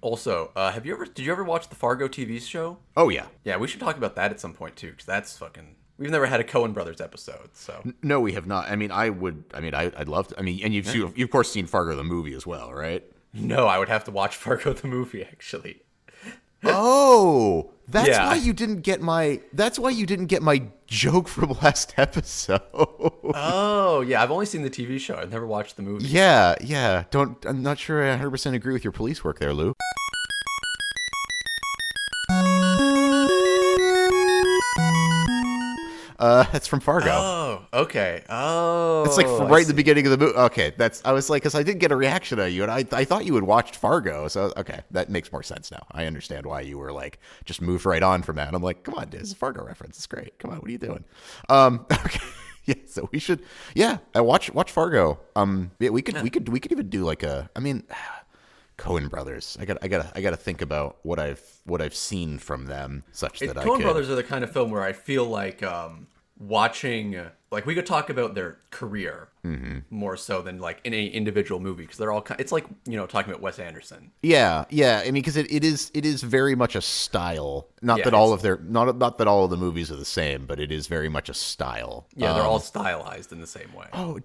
Also, did you ever watch the Fargo TV show? Oh yeah. Yeah, we should talk about that at some point too, because that's fucking. We've never had a Coen Brothers episode, so. No, we have not. I mean, I would. I mean, I'd love to. I mean, and you've of course seen Fargo the movie as well, right? No, I would have to watch Fargo the movie actually. Oh, that's Yeah. why you didn't get my. That's why you didn't get my joke from last episode. Oh, yeah, I've only seen the TV show. I've never watched the movie. Yeah. I'm not sure I 100% agree with your police work there, Lou. That's from Fargo. Oh, okay. Oh, It's like I right at the see. beginning of the movie. Okay, I was like, because I didn't get a reaction out of you, and I thought you had watched Fargo. So okay, that makes more sense now. I understand why you were like just moved right on from that. And I'm like, come on, dude, it's a Fargo reference. It's great. Come on, what are you doing? Okay, yeah. So we should, yeah, watch Fargo. Yeah, we could even do like a. I mean, Coen Brothers. I gotta think about what I've seen from them, such that I Coen could. Brothers are the kind of film where I feel like watching, like we could talk about their career more so than like in any individual movie because they're all. It's like talking about Wes Anderson. Yeah. I mean, because it is very much a style. Not Yeah, that all of their not that all of the movies are the same, but it is very much a style. Yeah, they're all stylized in the same way. Oh,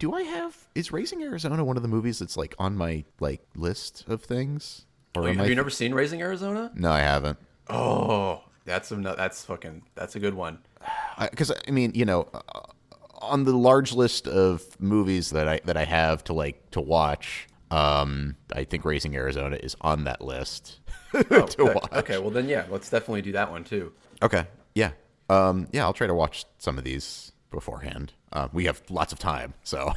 is Raising Arizona one of the movies that's like on my like list of things? Or Have you never seen Raising Arizona? No, I haven't. Oh, that's a good one. Because I mean, on the large list of movies that I have to watch, I think Raising Arizona is on that list Oh, to good. watch. Okay, well then, yeah, let's definitely do that one too. Okay, yeah, yeah. I'll try to watch some of these beforehand. We have lots of time, so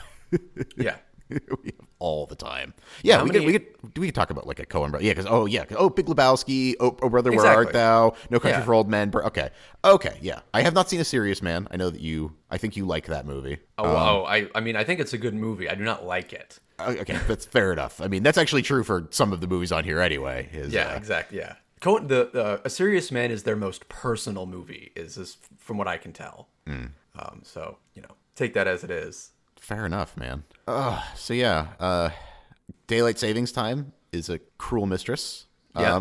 Yeah. we have all the time. Yeah, we could talk about like a Coen brother. Yeah, because Big Lebowski. Oh Brother, Where Exactly. Art Thou? No Country Yeah. for Old Men. Okay, yeah. I have not seen A Serious Man. I know that I think you like that movie. I mean, I think it's a good movie. I do not like it. Okay, that's fair enough. I mean, that's actually true for some of the movies on here anyway. Yeah, exactly. Yeah, A Serious Man is their most personal movie, is from what I can tell. So take that as it is. Fair enough, man. So yeah, daylight savings time is a cruel mistress. Yeah,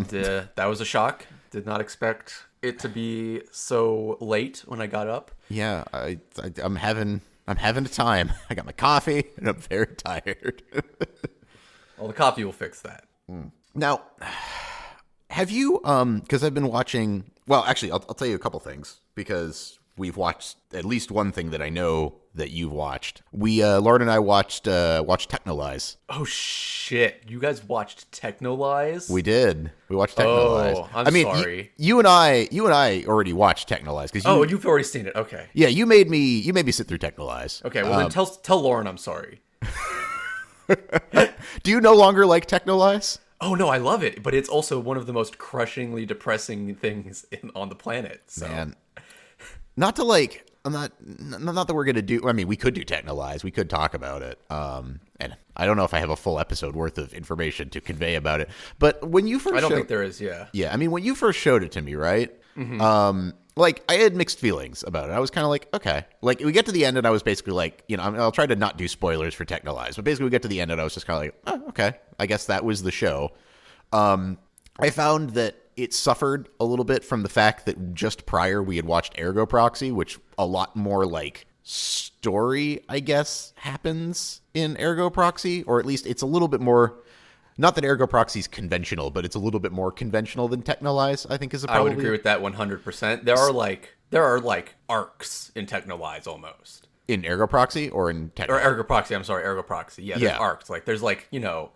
that was a shock. Did not expect it to be so late when I got up. Yeah, I'm having a time. I got my coffee and I'm very tired. Well, the coffee will fix that. Now, have you because I've been watching, well, actually I'll tell you a couple things because we've watched at least one thing that I know that you've watched. Lauren and I watched Technolize. Oh shit! You guys watched Technolize? We did. We watched Technolize. Oh, I'm sorry. You and I already watched Technolize because Oh, you've already seen it. Okay. yeah, you made me sit through Technolize. Okay. Well, then tell Lauren I'm sorry. Do you no longer like Technolize? Oh no, I love it, but it's also one of the most crushingly depressing things on the planet. So. Man, not to like. I'm not that we're gonna do. I mean, we could do Technolize. We could talk about it. And I don't know if I have a full episode worth of information to convey about it. But when you first, I don't think there is. Yeah. Yeah, I mean, when you first showed it to me, right? Like I had mixed feelings about it. I was kind of like, okay. Like we get to the end, and I was basically like, I'll try to not do spoilers for Technolize, but basically we get to the end, and I was just kind of like, oh, okay. I guess that was the show. I found that it suffered a little bit from the fact that just prior we had watched Ergo Proxy, which a lot more like story, I guess, happens in Ergo Proxy, or at least it's a little bit more. Not that Ergo Proxy is conventional, but it's a little bit more conventional than Technolize, I think is a probably. I would agree with that 100%. There are like arcs in Technolize almost. In Ergo Proxy or in Technolize? Or Ergo Proxy, I'm sorry, Ergo Proxy. Yeah, there's arcs. Like there's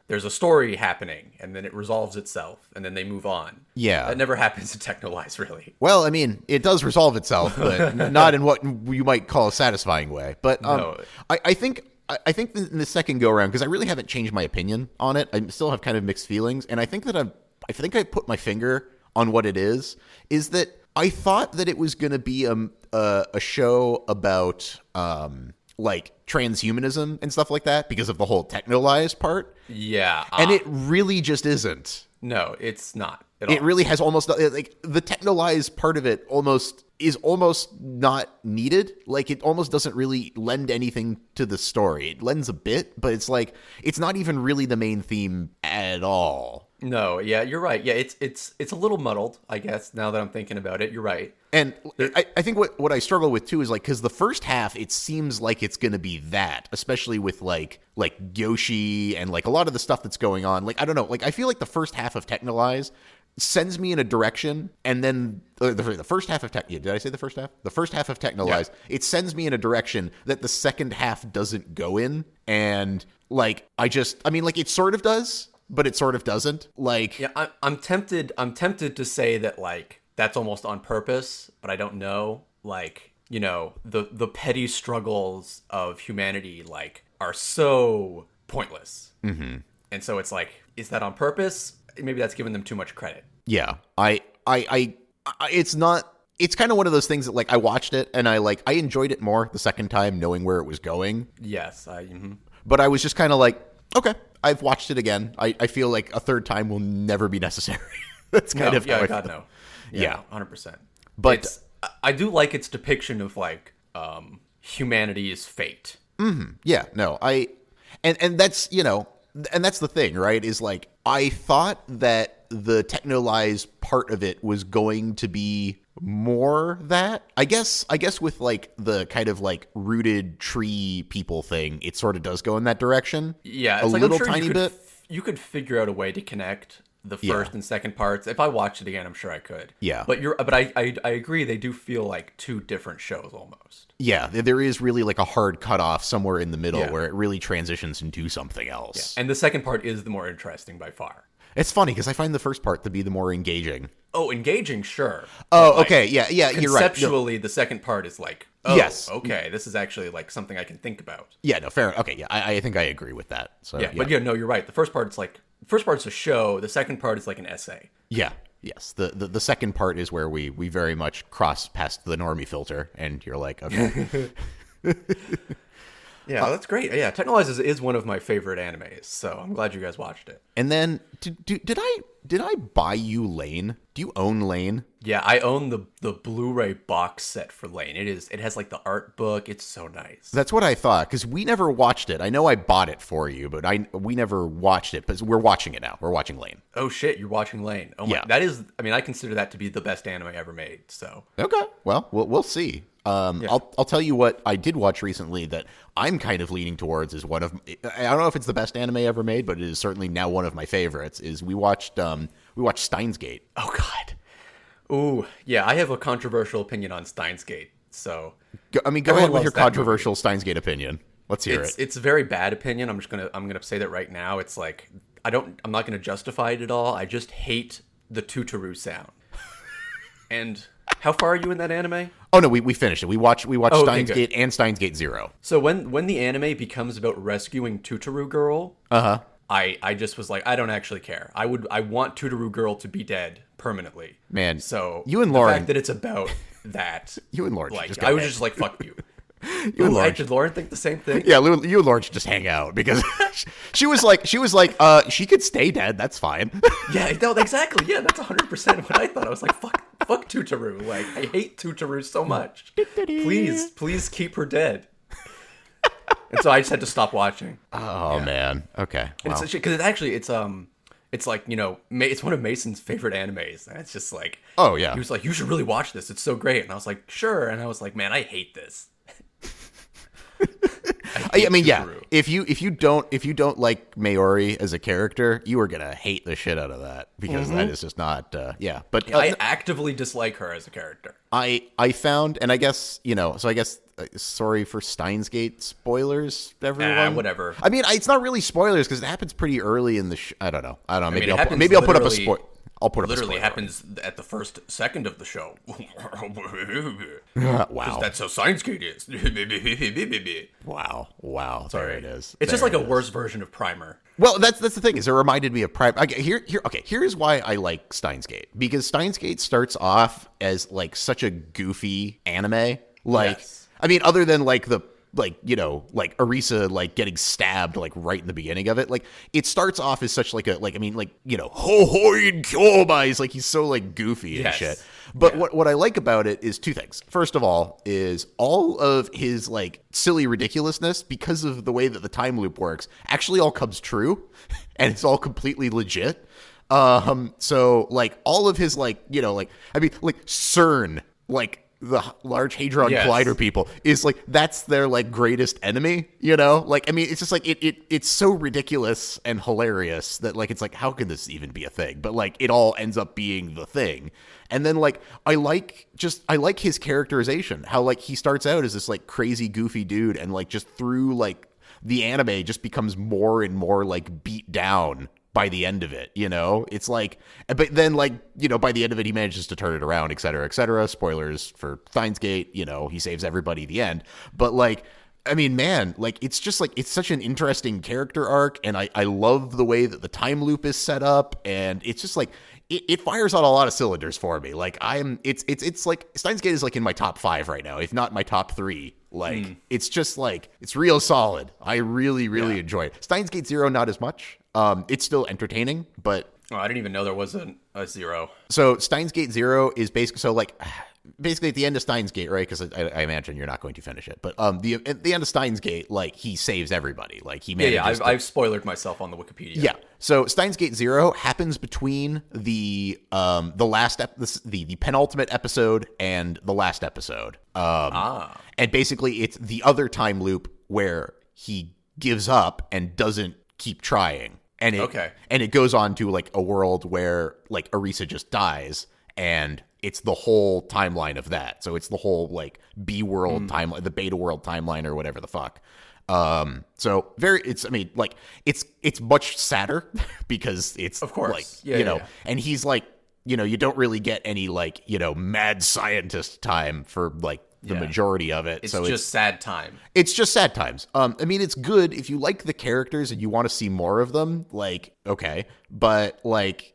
there's a story happening and then it resolves itself and then they move on. Yeah. That never happens in Technolize, really. Well, I mean, it does resolve itself, but not in what you might call a satisfying way. But No. I think in the second go around, because I really haven't changed my opinion on it, I still have kind of mixed feelings, and I think that I put my finger on what it is that I thought that it was going to be a show about like transhumanism and stuff like that because of the whole Technolize part. Yeah. And it really just isn't. No, it's not at all. It really has almost like the Technolize part of it is almost not needed. Like it almost doesn't really lend anything to the story. It lends a bit, but it's like it's not even really the main theme at all. No, yeah, you're right. Yeah, it's a little muddled, I guess, now that I'm thinking about it. You're right. And I think what I struggle with too is like, because the first half it seems like it's going to be that, especially with like Yoshi and like a lot of the stuff that's going on. Like I don't know, like I feel like the first half of Technolize sends me in a direction, and then the first half of did I say the first half? The first half of Technolize, it sends me in a direction that the second half doesn't go in, and like I mean, like it sort of does, but it sort of doesn't. Like, Yeah, I'm tempted. I'm tempted to say that like that's almost on purpose, but I don't know. Like, the petty struggles of humanity like are so pointless, and so it's like, is that on purpose? Maybe that's giving them too much credit. yeah, it's not. It's kind of one of those things that like I watched it and I enjoyed it more the second time knowing where it was going. Yes, But I was just kind of like, okay, I've watched it again. I feel like a third time will never be necessary. That's kind of how I God feel. no, Yeah. 100%. But I do like its depiction of like humanity's fate. yeah, no, and that's and that's the thing, right? Is like I thought that the Technolize part of it was going to be more that. I guess with like the kind of like rooted tree people thing, it sort of does go in that direction. Yeah, a it's like, little I'm sure tiny bit. You could figure out a way to connect the Yeah. first and second parts. If I watched it again, I'm sure I could. Yeah. But I agree, they do feel like two different shows almost. Yeah, there is really like a hard cutoff somewhere in the middle Yeah. where it really transitions into something else. And the second part is the more interesting by far. It's funny because I find the first part to be the more engaging. Oh, engaging, sure. Oh, But, like, okay, yeah, you're right. No, Conceptually, the second part is like, oh, Yes. okay, this is actually like something I can think about. yeah, no, fair. Okay, yeah, I think I agree with that. So Yeah, but yeah, no, you're right. The first part's a show. The second part is like an essay. yeah, yes. The second part is where we very much cross past the normie filter, and you're like, okay, Yeah, that's great. Yeah, Technolize is one of my favorite animes, so I'm glad you guys watched it. and then did I buy you Lane? Do you own Lane? Yeah, I own the Blu-ray box set for Lane. It has like the art book. It's so nice. That's what I thought, because we never watched it. I know I bought it for you, but we never watched it. But we're watching it now. We're watching Lane. Oh shit, you're watching Lane. Oh my, Yeah. that is. I mean, I consider that to be the best anime ever made. So Okay, well, we'll see. I'll tell you what I did watch recently that I'm kind of leaning towards is one of, I don't know if it's the best anime ever made, but it is certainly now one of my favorites. Is we watched Steins Gate. oh god. Ooh, yeah, I have a controversial opinion on Steins Gate. So Go Everyone ahead with loves your that controversial Steins Gate opinion. Let's hear it. it's a very bad opinion. I'm gonna say that right now. It's like I'm not gonna justify it at all. I just hate the Tutoru sound. And how far are you in that anime? Oh no, we finished it. We watched okay, Steins good. Gate and Steins Gate Zero. So when the anime becomes about rescuing Tutoru Girl, I just was like, I don't actually care. I want Tutoru Girl to be dead permanently. Man, So you and the Lauren- fact that it's about that, You and Lauren should like, just I go was ahead. just like, fuck you. You and Lauren Did Lauren think the same thing? Yeah, you and Lauren should just hang out because she was like, she could stay dead. That's fine. Yeah, no, exactly. Yeah, that's 100% what I thought. I was like, fuck Tutoru. Like, I hate Tutoru so much. Please keep her dead. And so I just had to stop watching. Oh man. Okay. And Wow. it's because it's like, it's one of Mason's favorite animes. And it's just like, Oh, yeah. He was like, you should really watch this. It's so great. And I was like, sure. And I was like, man, I hate this. I mean, yeah. Tutoru. If you don't like Maori as a character, you are gonna hate the shit out of that because that is just not. Yeah. But I actively dislike her as a character. I found, and I guess sorry for Steins Gate spoilers, everyone. Whatever. I mean, it's not really spoilers because it happens pretty early in the. I don't know. Maybe it happens I'll put up a literally- spoil. I'll put up Literally a spoiler. happens at the first second of the show. Wow. That's how Science Gate is. Wow. Sorry. There it is. It's just There like a it is. worse version of Primer. Well, that's the thing is it reminded me of Prime. Okay, here's why I like Steins Gate, because Steins Gate starts off as like such a goofy anime. Like, Yes. I mean, other than like Arisa like getting stabbed like right in the beginning of it, like it starts off as such like ho ho and kyomai, like he's so like goofy and Yes. shit. But Yeah. what I like about it is two things. First of all, is all of his like silly ridiculousness, because of the way that the time loop works, actually all comes true, and it's all completely legit. So like all of his like, you know, like I mean like CERN, like the Large Hadron Collider people is like that's their like greatest enemy, you know? Like I mean it's just like it's so ridiculous and hilarious that like it's like how could this even be a thing? But like it all ends up being the thing. And then like I like his characterization, how like he starts out as this like crazy goofy dude and like just through like the anime just becomes more and more like beat down by the end of it, you know? It's like, but then like, you know, by the end of it, he manages to turn it around, et cetera, et cetera. Spoilers for Steins Gate, you know, he saves everybody at the end. But like, I mean, man, like, it's just like, it's such an interesting character arc. And I love the way that the time loop is set up. And it's just like, it fires on a lot of cylinders for me. Like it's like Steins Gate is like in my top 5 right now, if not my top 3. Like, it's just like, it's real solid. I really enjoy it. Steins Gate 0, not as much. It's still entertaining, but I didn't even know there was a 0. So Steins Gate 0 is basically at the end of Steins Gate, right? Because I imagine you're not going to finish it, but at the end of Steins Gate, like he saves everybody. Like he manages. I've spoilered myself on the Wikipedia. Yeah. So Steins Gate 0 happens between the penultimate episode and the last episode. And basically it's the other time loop where he gives up and doesn't keep trying. And it goes on to like a world where like Arisa just dies, and it's the whole timeline of that. So it's the whole like B world timeline, the beta world timeline, or whatever the fuck. So it's much sadder because it's of course like and he's like, you know, you don't really get any like, you know, mad scientist time for like the majority of it. It's so just sad time. It's just sad times. I mean, it's good if you like the characters and you want to see more of them, like, okay. But like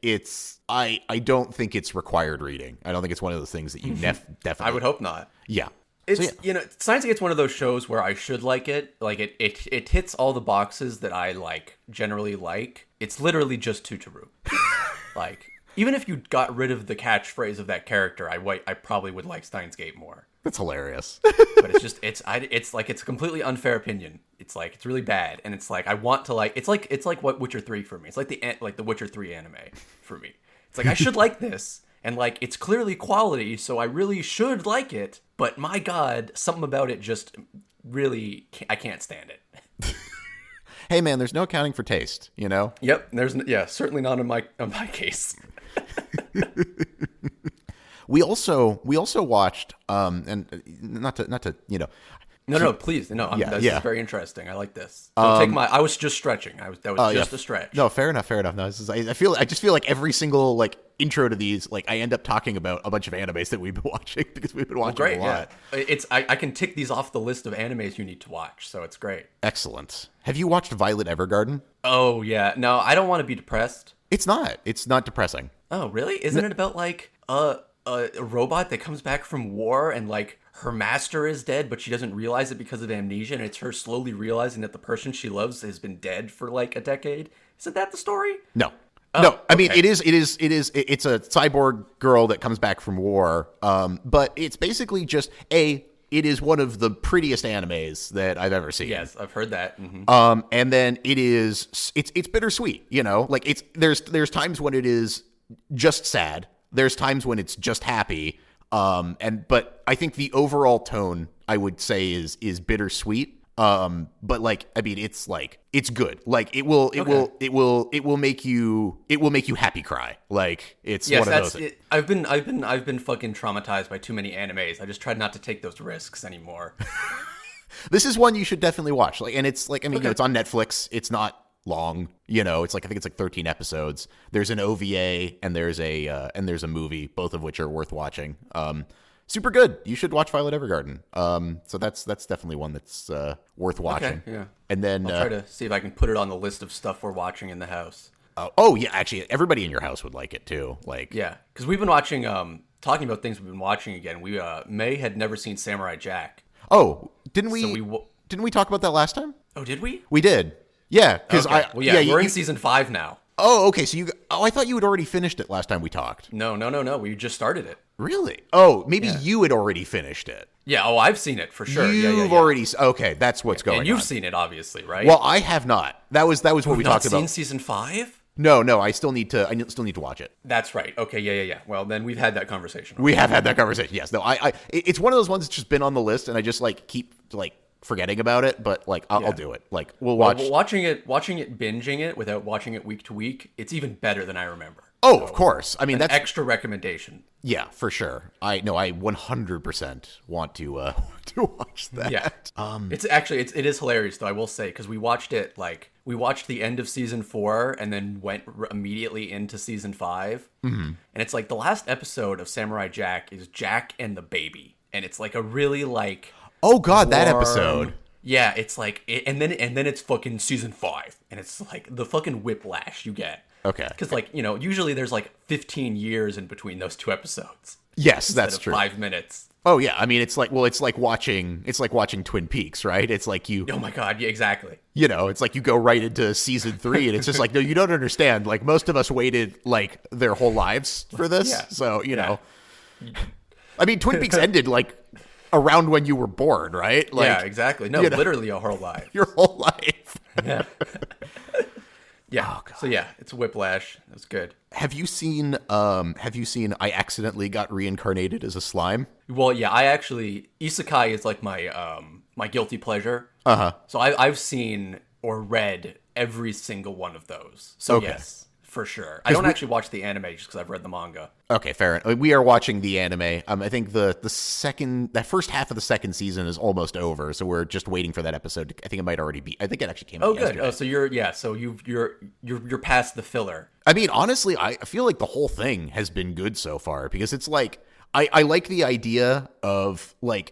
I don't think it's required reading. I don't think it's one of those things that you definitely I would hope not. Yeah. It's you know, Steins Gate's one of those shows where I should like it. Like it hits all the boxes that I like generally like. It's literally just Tutoru. Like even if you got rid of the catchphrase of that character, I probably would like Steins Gate more. That's hilarious. But it's just it's like it's a completely unfair opinion. It's like it's really bad, and it's like I want to like it's like what Witcher 3 for me. It's like the Witcher 3 anime for me. It's like I should like this, and like it's clearly quality, so I really should like it. But my God, something about it just really I can't stand it. Hey man, there's no accounting for taste, you know? Yep, certainly not in my case. We also watched and not to you know. No, please. No, this is very interesting. I like this. I was just stretching. That was just a stretch. No, fair enough. No, I just feel like every single like intro to these, like I end up talking about a bunch of animes that we've been watching because we've been watching a lot. Yeah. I can tick these off the list of animes you need to watch, so it's great. Excellent. Have you watched Violet Evergarden? Oh yeah. No, I don't want to be depressed. It's not. It's not depressing. Oh really? Isn't it about like a robot that comes back from war and like her master is dead, but she doesn't realize it because of amnesia, and it's her slowly realizing that the person she loves has been dead for like a decade? Isn't that the story? No. No, I mean, it's a cyborg girl that comes back from war. But it's basically just it is one of the prettiest animes that I've ever seen. Yes, I've heard that. Mm-hmm. And then it's bittersweet, you know, like there's times when it is just sad. There's times when it's just happy. But I think the overall tone I would say is bittersweet. But like, I mean, it's good. Like it will make you happy cry. Like it's one of those. I've been fucking traumatized by too many animes. I just tried not to take those risks anymore. This is one you should definitely watch. Like, and it's like, I mean, you know, it's on Netflix. It's not long, you know, it's like, I think it's like 13 episodes. There's an OVA and there's a movie, both of which are worth watching. Super good. You should watch Violet Evergarden. So that's definitely one that's worth watching. Okay, yeah. And then I'll try to see if I can put it on the list of stuff we're watching in the house. Oh yeah, actually, everybody in your house would like it too. Like yeah, because we've been watching. Talking about things we've been watching again. We May had never seen Samurai Jack. Oh, didn't we? Didn't we talk about that last time? Oh, did we? We did. Yeah, because we're in season 5 now. Oh, okay. So I thought you had already finished it last time we talked. No. We just started it. Really? Oh, maybe you had already finished it. Yeah. Oh, I've seen it for sure. You've already. Okay, that's what's going on. And you've seen it, obviously, right? Well, I have not. That was what we talked about. Seen season 5? No, I still need to watch it. That's right. Okay, yeah. Well, then we've had that conversation. We have had that conversation. Yes. No, it's one of those ones that's just been on the list, and I just like keep like forgetting about it. But like, I'll do it. Like, we'll watch. Well, watching it, binging it without watching it week to week, it's even better than I remember. Oh, of course. I mean, that's extra recommendation. Yeah, for sure. I 100% want to watch that. Yeah. It is hilarious though, I will say, because we watched the end of season 4 and then went immediately into season 5. Mm-hmm. And it's like the last episode of Samurai Jack is Jack and the baby, and it's like a really like, oh god, that episode. Yeah, it's like and then it's fucking season 5, and it's like the fucking whiplash you get. Okay. Because, like, you know, usually there's like 15 years in between those two episodes. Yes, that's true. 5 minutes. Oh yeah, I mean, it's like watching Twin Peaks, right? It's like you. Oh my god, yeah, exactly. You know, it's like you go right into season 3, and it's just like, no, you don't understand. Like, most of us waited like their whole lives for this, so you know. I mean, Twin Peaks ended like around when you were born, right? Like, yeah, exactly. No, literally your whole life. Your whole life. Yeah. Yeah. Oh, so yeah, it's Whiplash. That's good. Have you seen I accidentally got reincarnated as a slime? Well, yeah, isekai is like my my guilty pleasure. Uh-huh. So I've seen or read every single one of those. So okay. Yes. For sure. I don't actually watch the anime just because I've read the manga. Okay, fair enough. We are watching the anime. I think that first half of the second season is almost over, so we're just waiting for that episode. I think it might already be. I think it actually came out yesterday. Oh, good. So you're past the filler. I mean, honestly, I feel like the whole thing has been good so far, because it's like I like the idea of like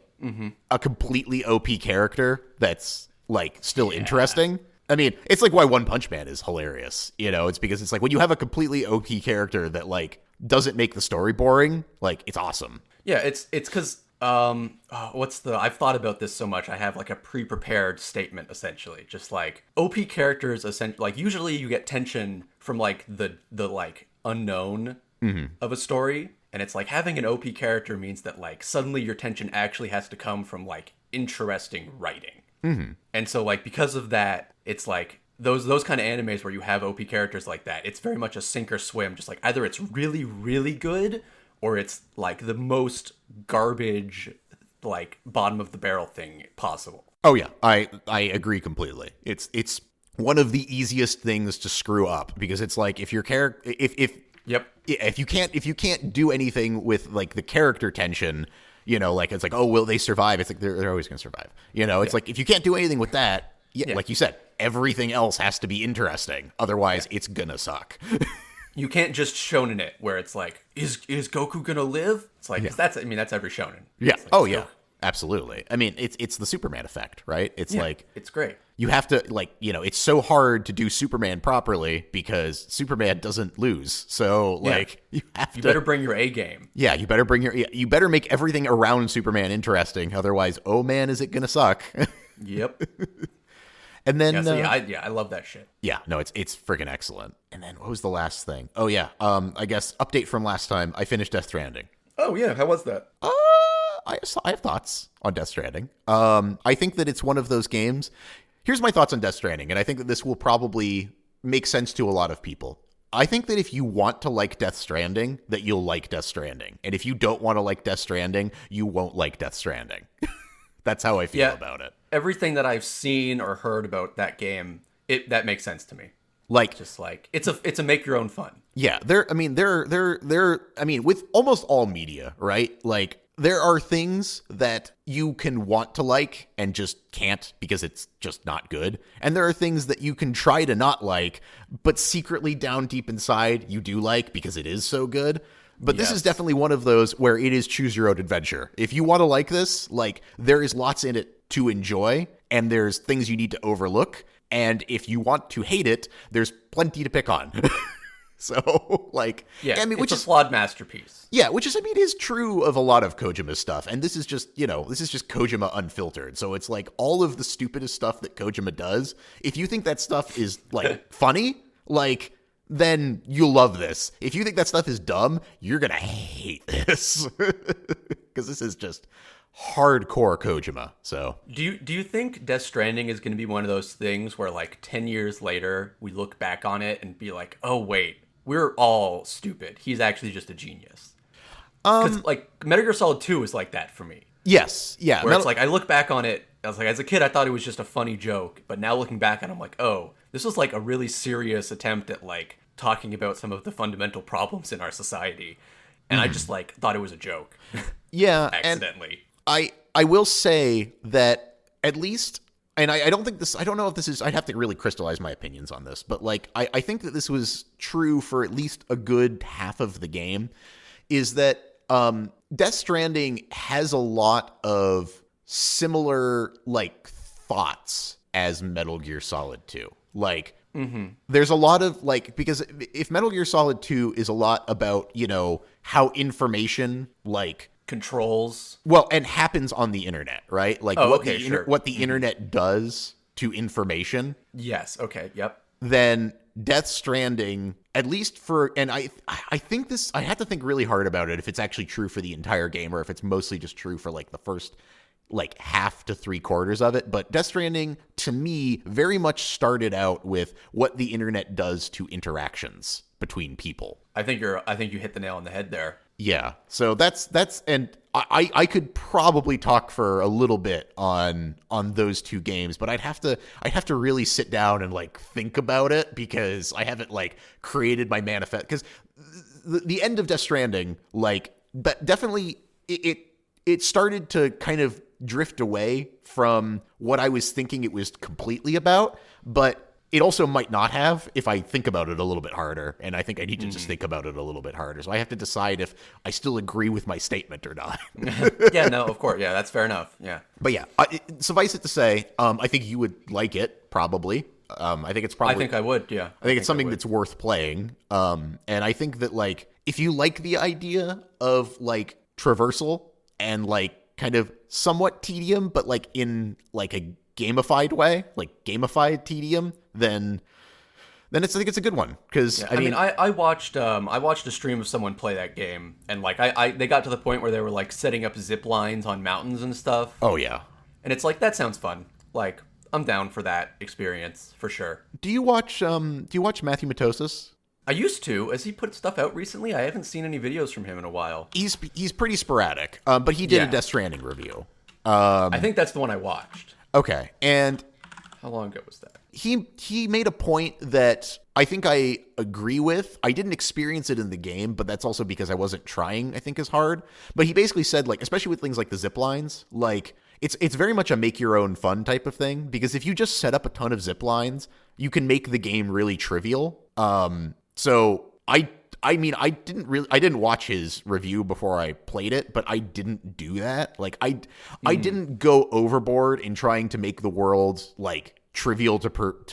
a completely OP character that's like still interesting. I mean, it's like why One Punch Man is hilarious. You know, it's because it's like when you have a completely OP character that like doesn't make the story boring, like it's awesome. Yeah, it's because I've thought about this so much. I have like a pre-prepared statement essentially, just like OP characters. Essentially, like usually you get tension from like the like unknown of a story, and it's like having an OP character means that like suddenly your tension actually has to come from like interesting writing. And so like because of that, it's like those kind of animes where you have OP characters like that, it's very much a sink or swim. Just like either it's really, really good, or it's like the most garbage, like bottom of the barrel thing possible. Oh yeah, I agree completely. It's one of the easiest things to screw up, because it's like if your character if you can't do anything with like the character tension, you know, like it's like, oh, will they survive? It's like they're always going to survive. You know, it's like if you can't do anything with that, like you said, everything else has to be interesting. Otherwise, it's gonna suck. You can't just shonen it where it's like, is Goku gonna live? It's like that's every shonen. Yeah. Like, oh yeah. Absolutely. I mean, it's the Superman effect, right? It's like it's great. You have to like, you know, it's so hard to do Superman properly because Superman doesn't lose. So like you better bring your A game. Yeah, you better make everything around Superman interesting. Otherwise, oh man, is it gonna suck? Yep. And then I love that shit. Yeah, no, it's freaking excellent. And then what was the last thing? Oh yeah, I guess update from last time. I finished Death Stranding. Oh yeah, how was that? I have thoughts on Death Stranding. I think that it's one of those games. Here's my thoughts on Death Stranding, and I think that this will probably make sense to a lot of people. I think that if you want to like Death Stranding, that you'll like Death Stranding. And if you don't want to like Death Stranding, you won't like Death Stranding. That's how I feel about it. Everything that I've seen or heard about that game, that makes sense to me. Like, just like it's a make your own fun. Yeah, they're with almost all media, right? Like there are things that you can want to like and just can't because it's just not good. And there are things that you can try to not like, but secretly down deep inside you do like because it is so good. But this is definitely one of those where it is choose your own adventure. If you want to like this, like there is lots in it to enjoy and there's things you need to overlook. And if you want to hate it, there's plenty to pick on. So, like, I mean, which is a flawed masterpiece. Yeah, which is, I mean, is true of a lot of Kojima's stuff. And this is just Kojima unfiltered. So it's like all of the stupidest stuff that Kojima does. If you think that stuff is like funny, like, then you'll love this. If you think that stuff is dumb, you're going to hate this. because this is just hardcore Kojima. So Do you think Death Stranding is going to be one of those things where like 10 years later we look back on it and be like, oh wait, we're all stupid. He's actually just a genius. Because like Metal Gear Solid 2 is like that for me. yes, yeah. Where it's like I look back on it, I was like, as a kid I thought it was just a funny joke, but now looking back at it, I'm like, oh, this was like a really serious attempt at like talking about some of the fundamental problems in our society. And I just like thought it was a joke. Yeah, accidentally. And I will say that at least, and I don't think this, I don't know if this is, I'd have to really crystallize my opinions on this, but like I think that this was true for at least a good half of the game, is that Death Stranding has a lot of similar like thoughts as Metal Gear Solid 2. Like, there's a lot of like, because if Metal Gear Solid 2 is a lot about, you know, how information like controls, well, and happens on the internet, right? Like what the internet does to information. Yes. Okay. Yep. Then Death Stranding, at least for, and I think this, I had to think really hard about it if it's actually true for the entire game or if it's mostly just true for like the first like half to 3/4 of it. But Death Stranding, to me, very much started out with what the internet does to interactions between people. I think you hit the nail on the head there. Yeah. So that's, and I could probably talk for a little bit on those two games, but I'd have to really sit down and like think about it, because I haven't like created my manifest, because the end of Death Stranding, like, but definitely it started to kind of drift away from what I was thinking it was completely about, but it also might not have if I think about it a little bit harder, and I think I need to just think about it a little bit harder. So I have to decide if I still agree with my statement or not. Yeah, no, of course. Yeah, that's fair enough. Yeah. But yeah, suffice it to say, I think you would like it, probably. I think it's probably... I think I would, yeah. I think it's something that's worth playing. And I think that, like, if you like the idea of, like, traversal and, like, kind of somewhat tedium, but, like, in, like, a gamified way, like gamified tedium, then I think it's a good one. Because yeah, I mean, I watched a stream of someone play that game, and like they got to the point where they were like setting up zip lines on mountains and stuff. Oh yeah, and it's like, that sounds fun. Like, I'm down for that experience for sure. Do you watch Matthew Matosis? I used to. Has he put stuff out recently? I haven't seen any videos from him in a while. He's pretty sporadic, but he did a Death Stranding review. I think that's the one I watched. Okay, and how long ago was that? He made a point that I think I agree with. I didn't experience it in the game, but that's also because I wasn't trying, I think, as hard. But he basically said, like, especially with things like the zip lines, like, it's very much a make your own fun type of thing, because if you just set up a ton of zip lines, you can make the game really trivial. So I mean, I didn't watch his review before I played it, but I didn't do that. Like, I didn't go overboard in trying to make the world like trivial to traverse.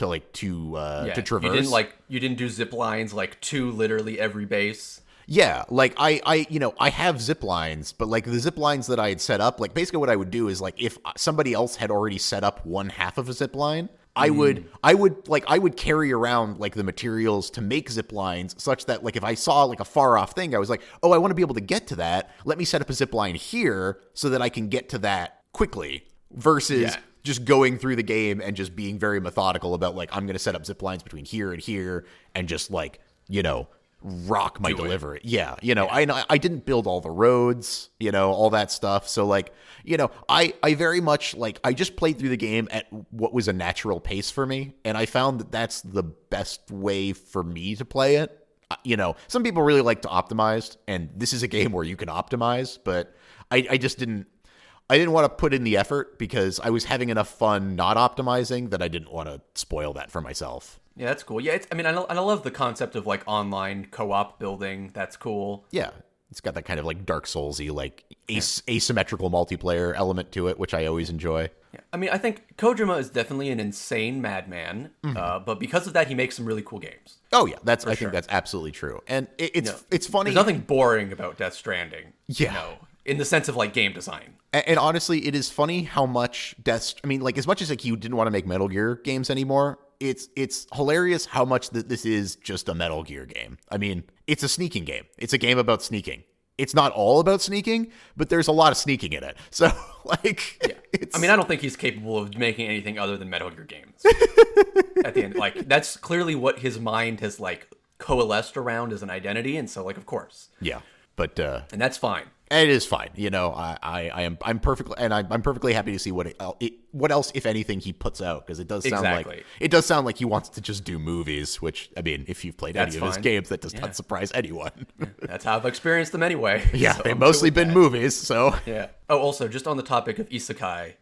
You didn't do zip lines like to literally every base. Yeah, like I have zip lines, but like the zip lines that I had set up, like basically what I would do is, like, if somebody else had already set up one half of a zip line, I would carry around like the materials to make zip lines, such that like if I saw like a far off thing, I was like, oh, I want to be able to get to that. Let me set up a zip line here so that I can get to that quickly, versus just going through the game and just being very methodical about, like, I'm going to set up zip lines between here and here and just, like, you know, rock my delivery. Yeah, you know, I didn't build all the roads, you know, all that stuff. So, like, you know, I very much, like, I just played through the game at what was a natural pace for me, and I found that that's the best way for me to play it. You know, some people really like to optimize, and this is a game where you can optimize, but I just didn't want to put in the effort, because I was having enough fun not optimizing that I didn't want to spoil that for myself. Yeah, that's cool. Yeah, I love the concept of, like, online co-op building. That's cool. Yeah, it's got that kind of, like, Dark Souls-y, like, asymmetrical multiplayer element to it, which I always enjoy. Yeah, I mean, I think Kojima is definitely an insane madman, but because of that, he makes some really cool games. Oh yeah, I think that's absolutely true, and it's funny. There's nothing boring about Death Stranding. Yeah. You know, in the sense of, like, game design. And honestly, it is funny how much like, as much as, like, you didn't want to make Metal Gear games anymore, it's hilarious how much that this is just a Metal Gear game. I mean, it's a sneaking game. It's a game about sneaking. it's not all about sneaking, but there's a lot of sneaking in it. So, like, yeah. I mean, I don't think he's capable of making anything other than Metal Gear games. At the end, like, that's clearly what his mind has, like, coalesced around as an identity, and so, like, of course. Yeah, but and that's fine. It is fine. You know, I'm perfectly happy to see what else, if anything, he puts out, because it does sound like he wants to just do movies. Which, I mean, if you've played any of his games, that does not surprise anyone. That's how I've experienced them anyway. Yeah, so they've mostly been movies. So yeah. Oh, also, just on the topic of isekai,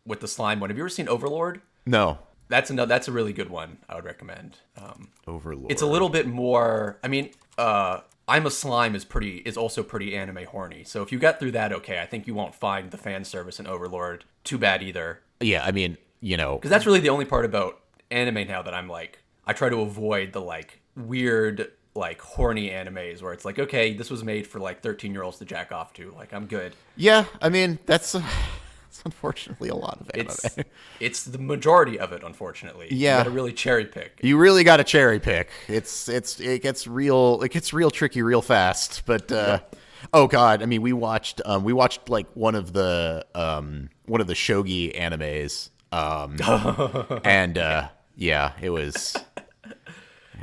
with the slime one, have you ever seen Overlord? No. That's a really good one. I would recommend. Overlord. It's a little bit more. I mean, I'm a Slime is also pretty anime horny. So if you got through that, okay, I think you won't find the fan service in Overlord too bad either. Yeah, I mean, you know, because that's really the only part about anime now that I'm like, I try to avoid the like weird like horny animes where it's like, okay, this was made for like 13-year-olds to jack off to. Like, I'm good. Yeah, I mean, that's unfortunately a lot of anime. It's the majority of it, unfortunately. Yeah, you gotta really cherry pick. You really gotta cherry pick. It gets real tricky real fast. But oh god, I mean, we watched like one of the shogi animes, and yeah, it was.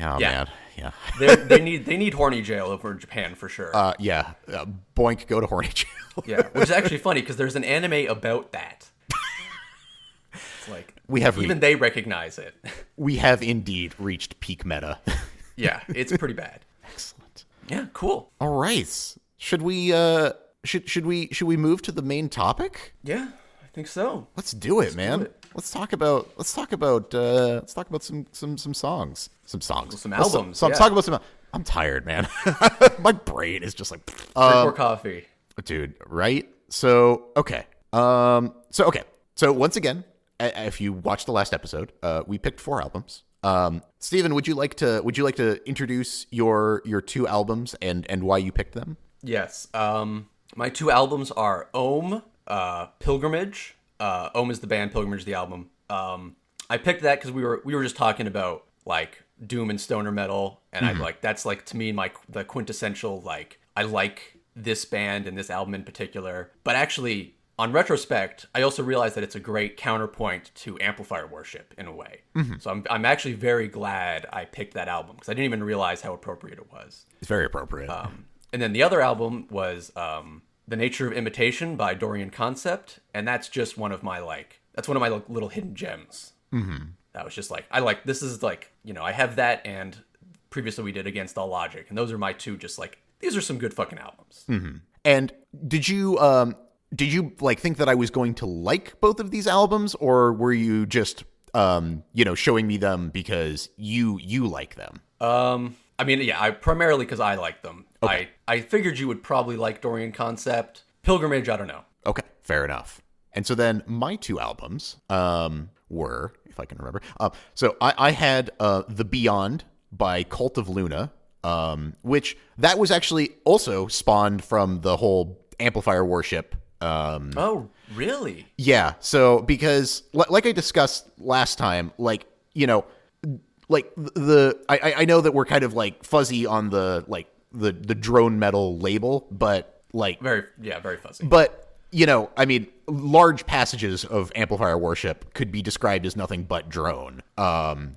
Oh man, yeah. they need horny jail over in Japan for sure. Yeah, boink, go to horny jail. Yeah, which is actually funny because there's an anime about that. It's like they recognize it. We have indeed reached peak meta. Yeah, it's pretty bad. Excellent. Yeah, cool. All right, should we move to the main topic? Yeah, I think so. Let's do it, man. Let's talk about some songs. Some albums. I'm talking about some. I'm tired, man. My brain is just like drink more coffee. Dude, right? So okay. So once again, if you watched the last episode, we picked 4 albums. Steven, would you like to introduce your 2 albums and why you picked them? Yes. My 2 albums are Ohm, Pilgrimage. Ohm is the band, Pilgrimage the album. I picked that because we were just talking about like doom and stoner metal, and I like that's like to me the quintessential like I like this band and this album in particular. But actually, on retrospect, I also realized that it's a great counterpoint to Amplifier Worship in a way. So I'm actually very glad I picked that album because I didn't even realize how appropriate it was. It's very appropriate. And then the other album was The Nature of Imitation by Dorian Concept, and that's just one of my little hidden gems. That was just like this is like, you know, I have that, and previously we did Against All Logic, and those are my 2 just like, these are some good fucking albums. And did you like think that I was going to like both of these albums, or were you just showing me them because you like them? I mean, yeah, I primarily because I like them. Okay. I figured you would probably like Dorian Concept. Pilgrimage, I don't know. Okay, fair enough. And so then my 2 albums were, if I can remember, so I had The Beyond by Cult of Luna, which that was actually also spawned from the whole Amplifier Worship. Oh, really? Yeah. So because like I discussed last time, like, you know, like I know that we're kind of like fuzzy on the drone metal label, but like very fuzzy. But you know, I mean, large passages of Amplifier Worship could be described as nothing but drone.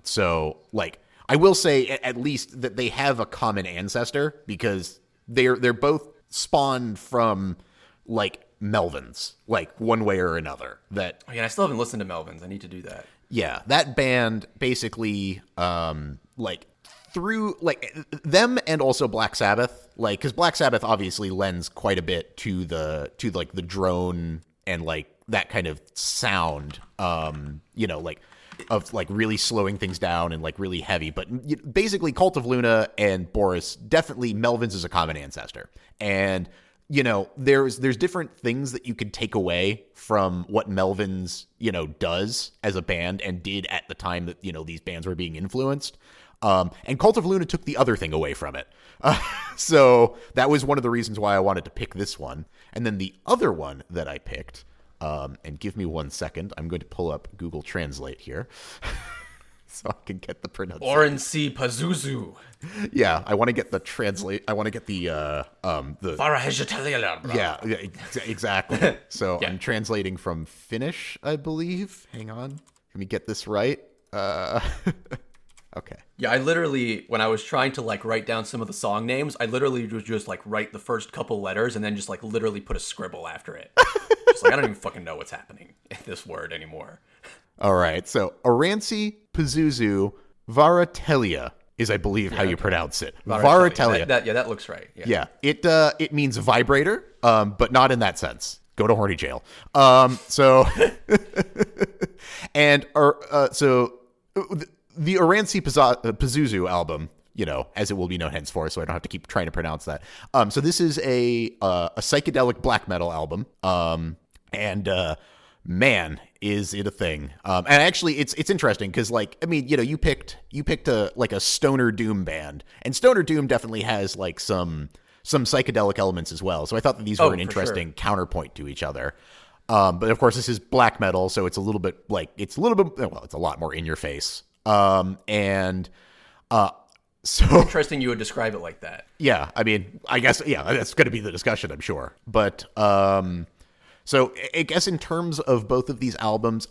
So like I will say at least that they have a common ancestor because they're both spawned from like Melvins, like one way or another. That I still haven't listened to Melvins. I need to do that. Yeah, that band basically like through like them and also Black Sabbath, like because Black Sabbath obviously lends quite a bit to the drone and like that kind of sound, you know, like of like really slowing things down and like really heavy. But basically, Cult of Luna and Boris, definitely Melvins is a common ancestor, and you know, there's different things that you could take away from what Melvins, you know, does as a band and did at the time that, you know, these bands were being influenced. And Cult of Luna took the other thing away from it. So that was one of the reasons why I wanted to pick this one. And then the other one that I picked, and give me 1 second, I'm going to pull up Google Translate here. so I can get the pronunciation. Orensi Pazuzu. Yeah, I want to get the translate. I want to get the yeah, exactly. So I'm translating from Finnish, I believe. Hang on, let me get this right. Okay. Yeah, I literally, when I was trying to like write down some of the song names, I literally would just like write the first couple letters and then just like literally put a scribble after it. Just like I don't even fucking know what's happening in this word anymore. All right, so Orensi Pazuzu Varatelia is, I believe, how you pronounce it. Varatelia. That looks right. Yeah. It means vibrator, but not in that sense. Go to horny jail. So and so the Orensi Pazuzu album, you know, as it will be known henceforth, so I don't have to keep trying to pronounce that. So this is a psychedelic black metal album, and man, is it a thing. And actually, it's interesting because, like, I mean, you know, you picked a stoner doom band, and stoner doom definitely has like some psychedelic elements as well. So I thought that these were an interesting counterpoint to each other. But of course, this is black metal, so it's a it's a lot more in your face. So interesting you would describe it like that. Yeah, I mean, I guess, yeah, that's going to be the discussion, I'm sure. But so I guess in terms of both of these albums,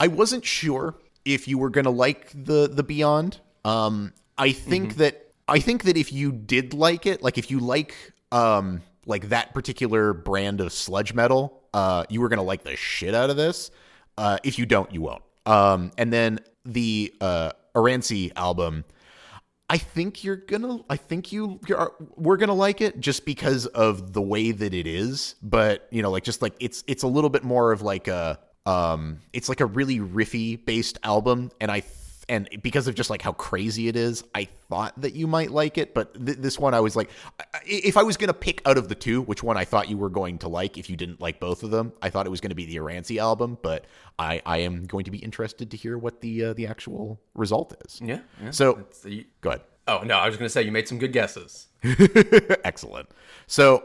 I wasn't sure if you were going to like the Beyond. I think that if you did like it, like if you like that particular brand of sludge metal, you were going to like the shit out of this. If you don't, you won't. And then the Orensi album, we're gonna like it just because of the way that it is. But you know, like just like it's a little bit more of like it's like a really riffy based album, and because of just like how crazy it is, I thought that you might like it. But this one, I was like, if I was going to pick out of the two, which one I thought you were going to like if you didn't like both of them, I thought it was going to be the Orensi album. But I am going to be interested to hear what the actual result is. Yeah. So go ahead. Oh, no, I was going to say you made some good guesses. Excellent. So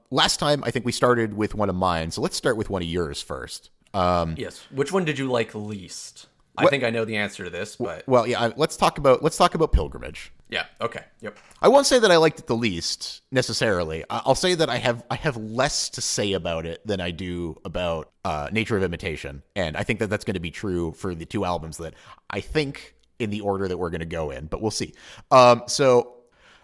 last time, I think we started with one of mine. So let's start with one of yours first. Yes. Which one did you like least? I think I know the answer to this, but well, yeah. Let's talk about Pilgrimage. Yeah. Okay. Yep. I won't say that I liked it the least necessarily. I'll say that I have less to say about it than I do about Nature of Imitation, and I think that that's going to be true for the two albums that I think in the order that we're going to go in, but we'll see. So,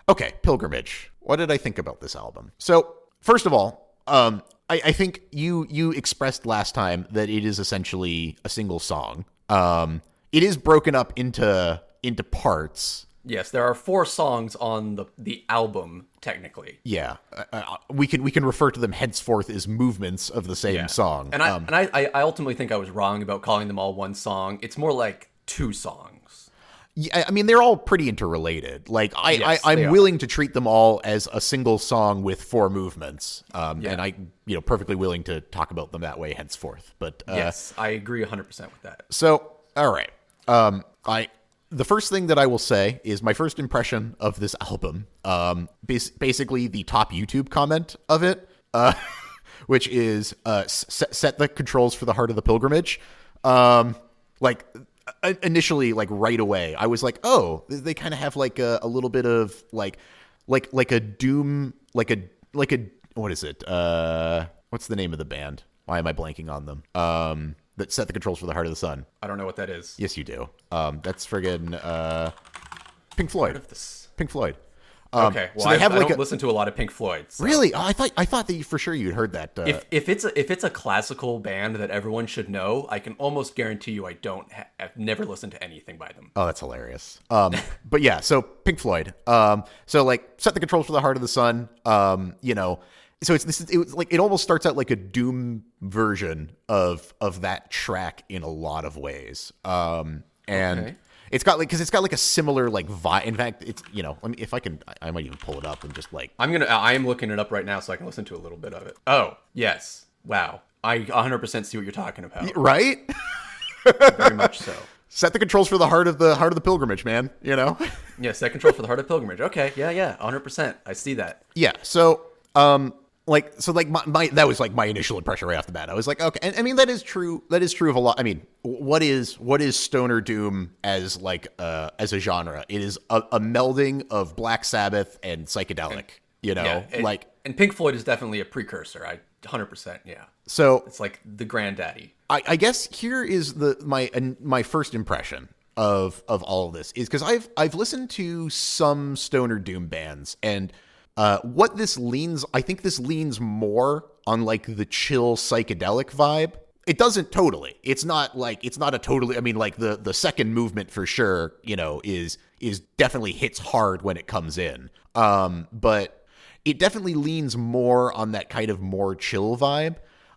okay, Pilgrimage. What did I think about this album? So, first of all, I think you expressed last time that it is essentially a single song. It is broken up into parts. Yes, there are 4 songs on the album technically. Yeah, we can refer to them henceforth as movements of the same song. And I ultimately think I was wrong about calling them all one song. It's more like 2 songs. Yeah, I mean they're all pretty interrelated. Like I'm willing to treat them all as a single song with 4 movements. And I perfectly willing to talk about them that way henceforth. But yes, I agree 100% with that. So, all right. The first thing that I will say is my first impression of this album, basically the top YouTube comment of it, which is set the controls for the Heart of the Pilgrimage. Initially, like right away, I was like, oh, they kind of have like a little bit of like a doom, like a what is it? What's the name of the band? Why am I blanking on them? That set the controls for the Heart of the Sun. I don't know what that is. Yes, you do. That's friggin' Pink Floyd. Pink Floyd. Okay, well, so I don't listen to a lot of Pink Floyd. So. Really? Oh, I thought that you for sure you'd heard that. If it's a classical band that everyone should know, I can almost guarantee you I've never listened to anything by them. Oh, that's hilarious. But yeah, so Pink Floyd. So like set the controls for the Heart of the Sun. So it almost starts out like a doom version of that track in a lot of ways. And it's got like a similar like vibe. In fact, it's if I can, I might even pull it up and just like I am looking it up right now so I can listen to a little bit of it. Oh yes, wow, I 100% see what you're talking about. Right? Very much so. Set the controls for the Heart of the Pilgrimage, man. Yeah, set controls for the Heart of Pilgrimage. Okay, yeah, 100%. I see that. Yeah. So my that was like my initial impression right off the bat. I was like, okay, and I mean that is true of a lot. I mean, what is stoner doom as like as a genre? It is a melding of Black Sabbath and psychedelic, and Pink Floyd is definitely a precursor. 100%, yeah. So it's like the granddaddy. I guess here is my first impression of all of this is because I've listened to some stoner doom bands, and I think this leans more on like the chill psychedelic vibe. It doesn't totally. It's not a totally. I mean, like the second movement for sure, is definitely hits hard when it comes in. But it definitely leans more on that kind of more chill vibe.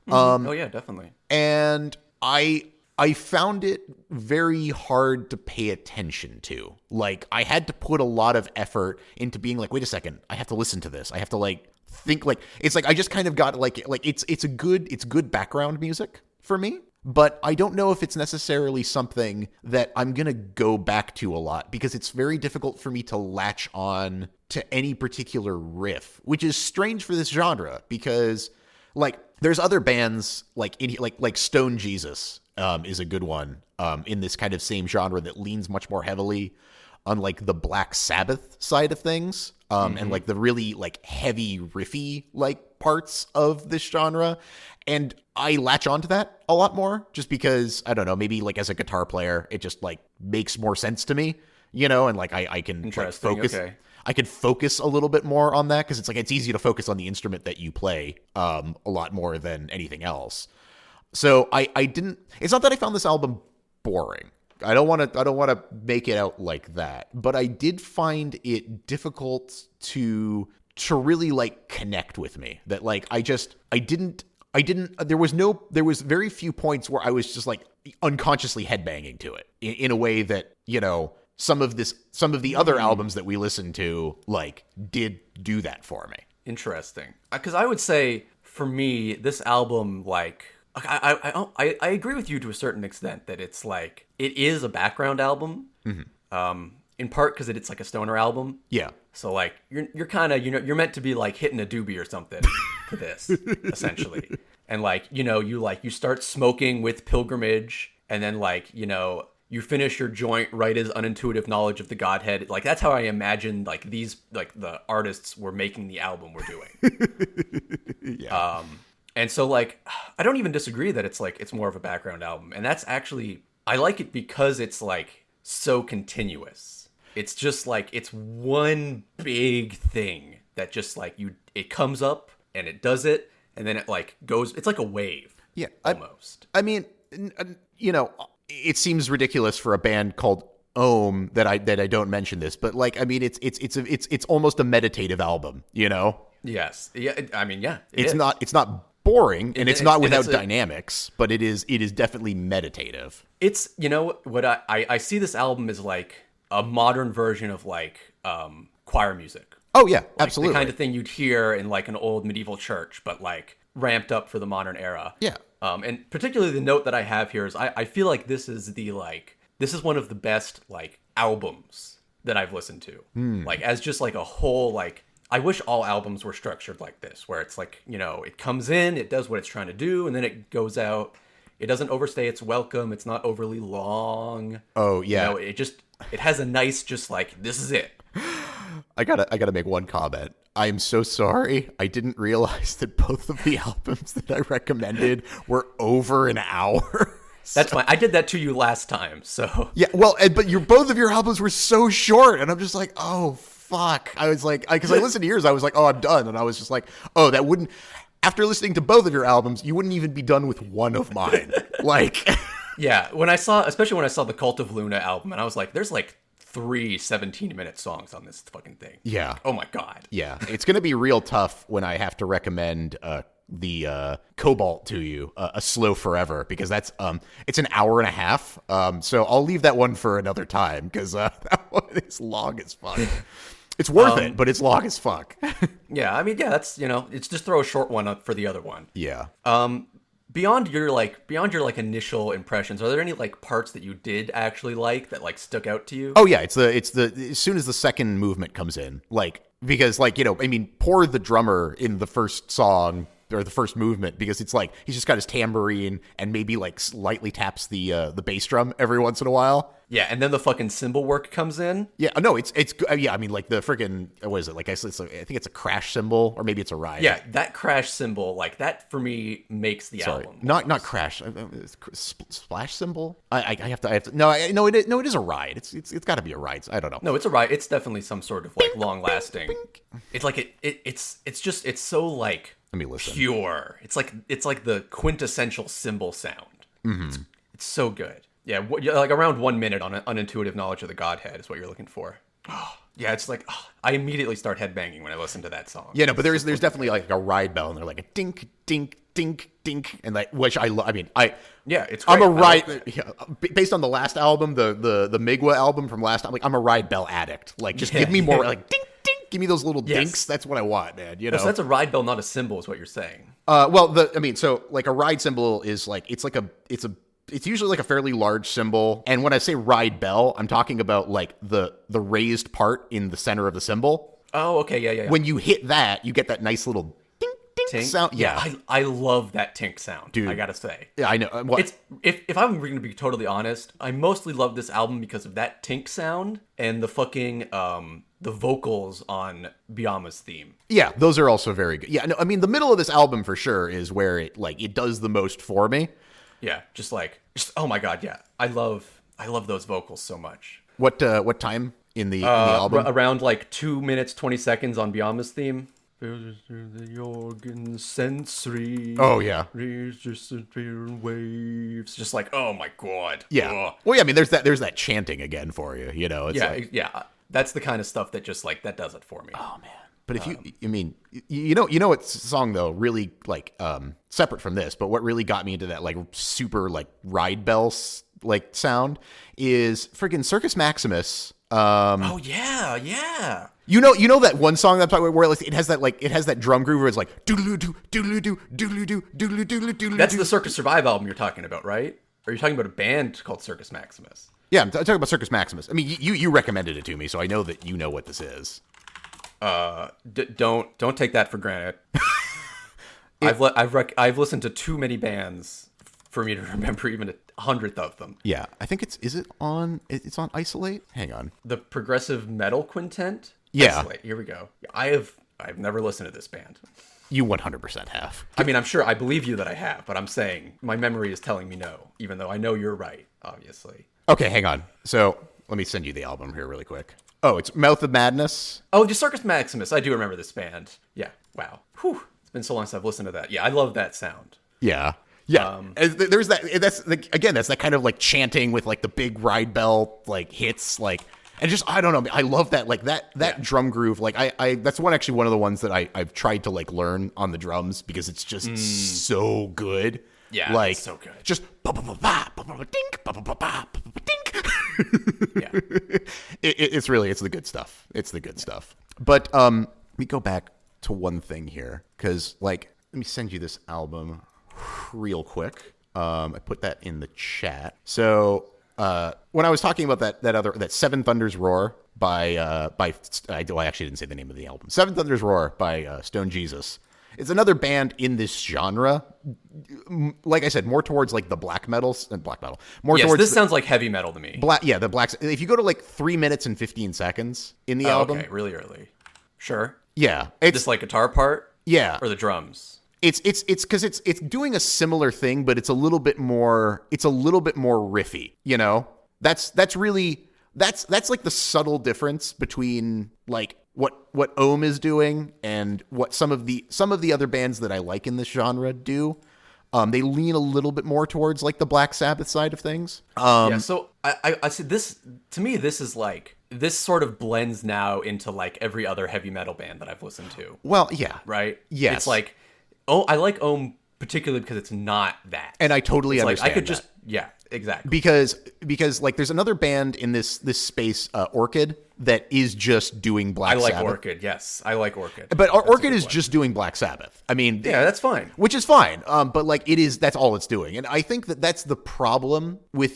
Oh yeah, definitely. And I found it very hard to pay attention to. Like, I had to put a lot of effort into being like, wait a second, I have to listen to this. I have to like think like it's like I just kind of got like it's good background music for me. But I don't know if it's necessarily something that I'm going to go back to a lot because it's very difficult for me to latch on to any particular riff, which is strange for this genre because like there's other bands like Stone Jesus is a good one in this kind of same genre that leans much more heavily on like the Black Sabbath side of things and like the really like heavy riffy like parts of this genre. And I latch onto that a lot more just because, I don't know, maybe like as a guitar player, it just like makes more sense to me, and like I can like focus. Okay. I could focus a little bit more on that because it's like it's easy to focus on the instrument that you play a lot more than anything else. So I didn't. It's not that I found this album boring. I don't want to make it out like that, but I did find it difficult to really like connect with me. That like I didn't. There was very few points where I was just like unconsciously headbanging to it in a way that some of the other albums that we listened to like did do that for me. Interesting, because I would say for me this album like. I agree with you to a certain extent that it's like it is a background album, in part because it's like a stoner album. Yeah. So like you're kind of you're meant to be like hitting a doobie or something to this essentially, and like you start smoking with Pilgrimage, and then like you finish your joint right as unintuitive knowledge of the Godhead. Like that's how I imagine like these like the artists were making the album we're doing. Yeah. And so, like, I don't even disagree that it's more of a background album. And that's actually, I like it because it's, like, so continuous. It's just, like, it's one big thing that just, like, it comes up and it does it. And then it, like, goes, it's like a wave. Yeah. Almost. I mean, it seems ridiculous for a band called Ohm that I don't mention this. But, like, I mean, it's almost a meditative album, Yes. Yeah. I mean, yeah. It's not boring and it's not without dynamics, but it is definitely meditative. It's what I see this album as like a modern version of like choir music. Oh yeah, like absolutely. The kind of thing you'd hear in like an old medieval church, but like ramped up for the modern era. Yeah. And particularly the note that I have here is I feel like this is one of the best like albums that I've listened to. Like as just like a whole like I wish all albums were structured like this, where it's like, it comes in, it does what it's trying to do, and then it goes out. It doesn't overstay its welcome. It's not overly long. Oh, yeah. It has a nice, just like, this is it. I gotta make one comment. I am so sorry. I didn't realize that both of the albums that I recommended were over an hour. That's fine. I did that to you last time, so. Yeah, well, but both of your albums were so short, and I'm just like, oh, fuck. I was like, because I listened to yours, I was like, oh, I'm done. And I was just like, oh, that wouldn't, after listening to both of your albums, you wouldn't even be done with one of mine. Like. Yeah, especially when I saw the Cult of Luna album, and I was like, there's like 3 17-minute songs on this fucking thing. Yeah. Like, oh my God. Yeah. It's going to be real tough when I have to recommend the Cobalt to you, A Slow Forever, because that's it's an hour and a half. So I'll leave that one for another time because that one is long as fuck. It's worth it, but it's long as fuck. Yeah, I mean, yeah, that's it's just throw a short one up for the other one. Yeah. Beyond your initial impressions, are there any like parts that you did actually like that like stuck out to you? Oh yeah, it's the as soon as the second movement comes in, like because like, you know, I mean, poor the drummer in the first song or the first movement, because it's like he's just got his tambourine and maybe like slightly taps the bass drum every once in a while. Yeah, and then the fucking cymbal work comes in. Yeah, no, it's yeah. I mean, like the freaking, what is it? Like I think it's a crash cymbal, or maybe it's a ride. Yeah, that crash cymbal, like that for me makes the album. Not crash, splash cymbal. I have to. No, it is a ride. It's got to be a ride. I don't know. No, it's a ride. It's definitely some sort of like long lasting. It's like it's so like let me listen. Pure. It's like the quintessential cymbal sound. Mm-hmm. It's so good. Yeah, like around 1 minute on unintuitive knowledge of the Godhead is what you're looking for. Oh, yeah, it's like I immediately start headbanging when I listen to that song. Yeah, no, but there's definitely like a ride bell, and they're like a dink, dink, dink, dink, and like, which I love. I mean, it's great. I'm a ride based on the last album, the Migwa album from last time. Like, I'm a ride bell addict. Like, just give me more like dink, dink. Give me those little dinks. That's what I want, man. You know, so that's a ride bell, not a cymbal, is what you're saying. So like a ride cymbal is like it's usually like a fairly large cymbal. And when I say ride bell, I'm talking about like the raised part in the center of the cymbal. Oh, okay. Yeah. When you hit that, you get that nice little ding, ding sound. Yeah. I love that tink sound, dude. I gotta say. Yeah, I know. It's if I'm going to be totally honest, I mostly love this album because of that tink sound and the fucking the vocals on Biyama's theme. Yeah, those are also very good. Yeah, no, I mean the middle of this album for sure is where it does the most for me. Yeah, just oh my god, yeah. I love those vocals so much. What time in the album? Around like 2 minutes 20 seconds on Biyama's theme. The organ sensory. Oh yeah. Just waves. Just like, oh my god. Yeah. Ugh. Well, yeah. I mean, there's that chanting again for you. You know. It's yeah. That's the kind of stuff that just like that does it for me. Oh man. But if you know what song though really like separate from this, but what really got me into that like super like ride bells like sound is friggin' Circus Maximus. Oh yeah. You know that one song that I'm talking about where it has that drum groove where it's like doodle doo doodle doo doodle doo doodle doodle doodle. That's the Circus Survive album you're talking about, right? Or are you talking about a band called Circus Maximus? Yeah, I'm talking about Circus Maximus. I mean, you recommended it to me, so I know that you know what this is. Don't take that for granted. I've listened to too many bands for me to remember even a hundredth of them. Yeah, I think it's on Isolate. Hang on, the Progressive Metal Quintet. Yeah, Isolate. Here we go. I've never listened to this band. You 100% have. I mean, I'm sure I believe you that I have, but I'm saying my memory is telling me no, even though I know you're right, obviously. Okay, hang on. So let me send you the album here really quick. Oh, it's Mouth of Madness. Oh, the Circus Maximus. I do remember this band. Yeah. Wow. Whew. It's been so long since I've listened to that. Yeah, I love that sound. Yeah. Yeah. There's that. That's like, again, that's that kind of like chanting with like the big ride bell like hits like. And just, I don't know, I love that, like, that drum groove. Like, I that's one of the ones that I've tried to, like, learn on the drums because it's just so good. Yeah, like, it's so good. Just, dink, dink. Yeah. It's the good stuff. It's the good stuff. But let me go back to one thing here because, like, let me send you this album real quick. I put that in the chat. So... when I was talking about that Seven Thunders Roar by I actually didn't say the name of the album. Seven Thunders Roar by Stone Jesus. It's another band in this genre. Like I said, more towards like the black metal. More towards this sounds like heavy metal to me. The blacks. If you go to like 3 minutes and 15 seconds in the album, okay, really early. Sure. Yeah, it's just like guitar part. Yeah, or the drums. It's because it's doing a similar thing, but it's a little bit more riffy, you know? That's really like the subtle difference between like what Ohm is doing and what some of the other bands that I like in this genre do. They lean a little bit more towards like the Black Sabbath side of things. So I said this to me, this is like this sort of blends now into like every other heavy metal band that I've listened to. Well, yeah. Right? Yes. It's like I like Ohm particularly because it's not that. And I totally understand. Like I could just exactly. Because like there's another band in this space, Orchid, that is just doing Black I like Sabbath. Orchid. Yes, I like Orchid. But That's a Orchid good is one. just doing Black Sabbath. I mean, Yeah, that's fine. which is fine. But like that's all it's doing. And I think that that's the problem with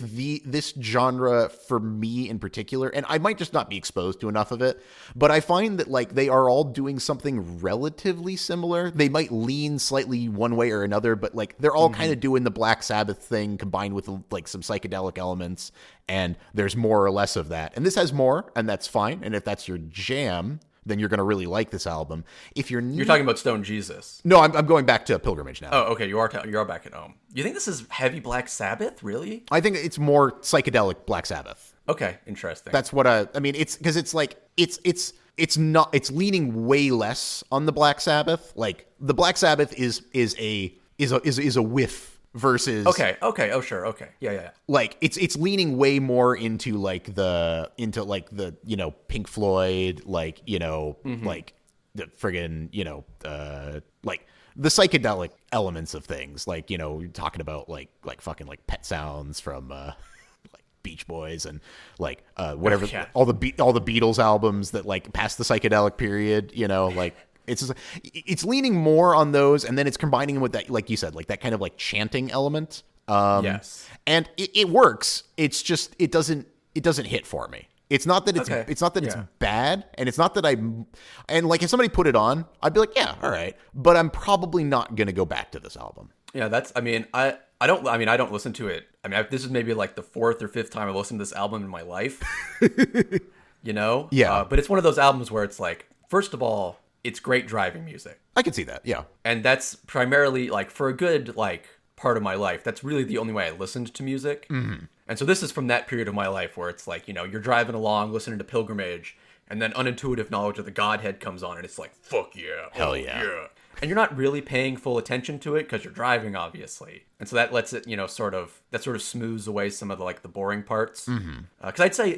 this genre for me in particular. And I might just not be exposed to enough of it, but I find that like they are all doing something relatively similar. They might lean slightly one way or another, but like they're all kind of doing the Black Sabbath thing combined with like some psychedelic elements. And there's more or less of that. And this has more, and that's fine. And if that's your jam, then you're going to really like this album. If you're talking about Stone Jesus. No, I'm going back to Pilgrimage now. Oh, okay. You are back at home. You think this is heavy Black Sabbath? Really? I think it's more psychedelic Black Sabbath. Okay, interesting. That's what I mean. It's because it's like it's leaning way less on the Black Sabbath. Like the Black Sabbath is a whiff. Versus okay, oh sure, okay, yeah. Like it's leaning way more into the Pink Floyd, like like the friggin' like the psychedelic elements of things, like you're talking about like fucking like Pet Sounds from like Beach Boys and like whatever all the Beatles albums that like past the psychedelic period, like. It's leaning more on those, and then it's combining them with that, like you said, like that kind of like chanting element. Yes, and it works. It's just it doesn't hit for me. It's not that it's bad, and it's not that and like if somebody put it on, I'd be like, yeah, all right, but I'm probably not gonna go back to this album. Yeah, I don't listen to it. I mean, this is maybe like the fourth or fifth time I've listened to this album in my life. Yeah, but it's one of those albums where it's like, first of all, it's great driving music. I can see that, yeah. And that's primarily, like, for a good, like, part of my life, that's really the only way I listened to music. Mm-hmm. And so this is from that period of my life where it's like, you're driving along, listening to Pilgrimage, and then unintuitive knowledge of the Godhead comes on, and it's like, fuck yeah. Hell yeah. And you're not really paying full attention to it because you're driving, obviously. And so that lets it, sort of smooths away some of the, like, the boring parts. Because I'd say,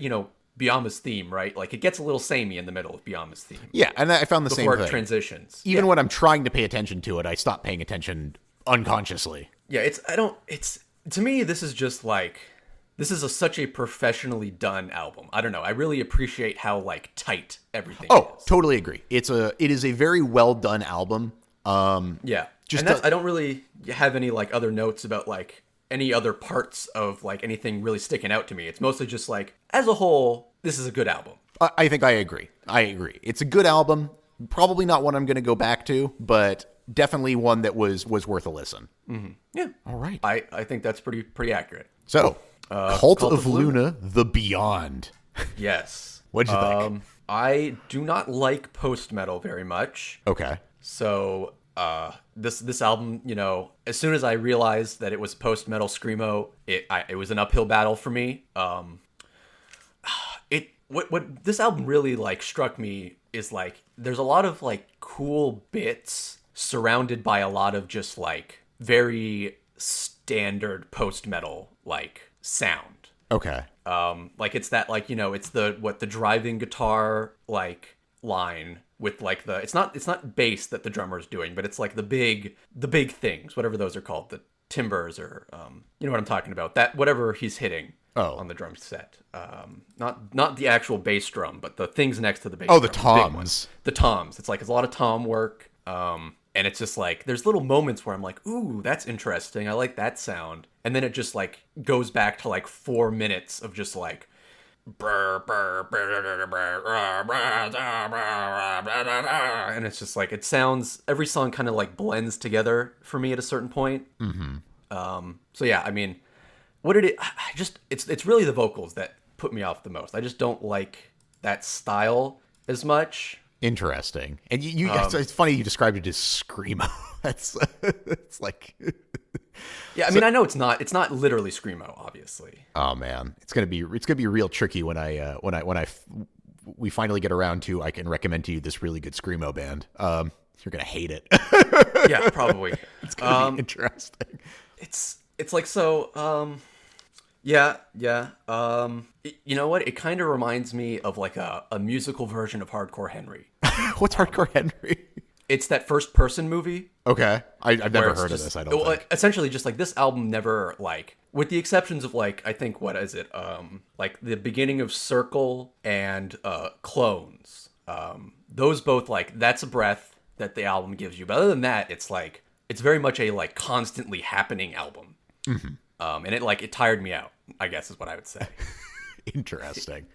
Biyama's theme, right? Like, it gets a little samey in the middle of Biyama's theme. Yeah, and I found the same thing. Before it transitions. Even when I'm trying to pay attention to it, I stop paying attention unconsciously. Yeah, to me, this is just like, this is such a professionally done album. I don't know. I really appreciate how, like, tight everything is. Totally agree. It is a very well done album. Yeah. I don't really have any, like, other notes about, like, any other parts of like anything really sticking out to me. It's mostly just like, as a whole, this is a good album. I think I agree. It's a good album. Probably not one I'm going to go back to, but definitely one that was worth a listen. Mm-hmm. Yeah. All right. I think that's pretty accurate. So, Cult of Luna, The Beyond. Yes. What'd you think? I do not like post-metal very much. Okay. So, this album, as soon as I realized that it was post-metal screamo, it was an uphill battle for me. What this album really like struck me is like there's a lot of like cool bits surrounded by a lot of just like very standard post-metal like sound. Okay. Like it's that like it's the driving guitar like line with like it's not bass that the drummer is doing, but it's like the big things, whatever those are called, the timbers or you know what I'm talking about, that whatever he's hitting on the drum set, not the actual bass drum, but the things next to the bass drum, the toms. The toms. It's like it's a lot of tom work, and it's just like there's little moments where I'm like, ooh, that's interesting, I like that sound, and then it just like goes back to like 4 minutes of just like and it's just like it sounds, every song kind of like blends together for me at a certain point. So yeah, I mean, it's really the vocals that put me off the most. I just don't like that style as much. Interesting. And you it's funny you described it as screamo. It's like yeah, I mean, I know it's not literally screamo, obviously. Oh man, it's gonna be real tricky when we finally get around to I can recommend to you this really good screamo band. You're gonna hate it. Yeah, probably. It's gonna be interesting. It's like so. Yeah. You know what? It kind of reminds me of like a musical version of Hardcore Henry. What's Hardcore Henry? It's that first person movie. Okay. I've where never it's heard just, of this, I don't think. essentially just like this album never like, with the exceptions of like, I think, what is it? Like the beginning of Circle and Clones. Those both, like, that's a breath that the album gives you. But other than that, it's like, it's very much a like constantly happening album. And it tired me out, I guess is what I would say. Interesting.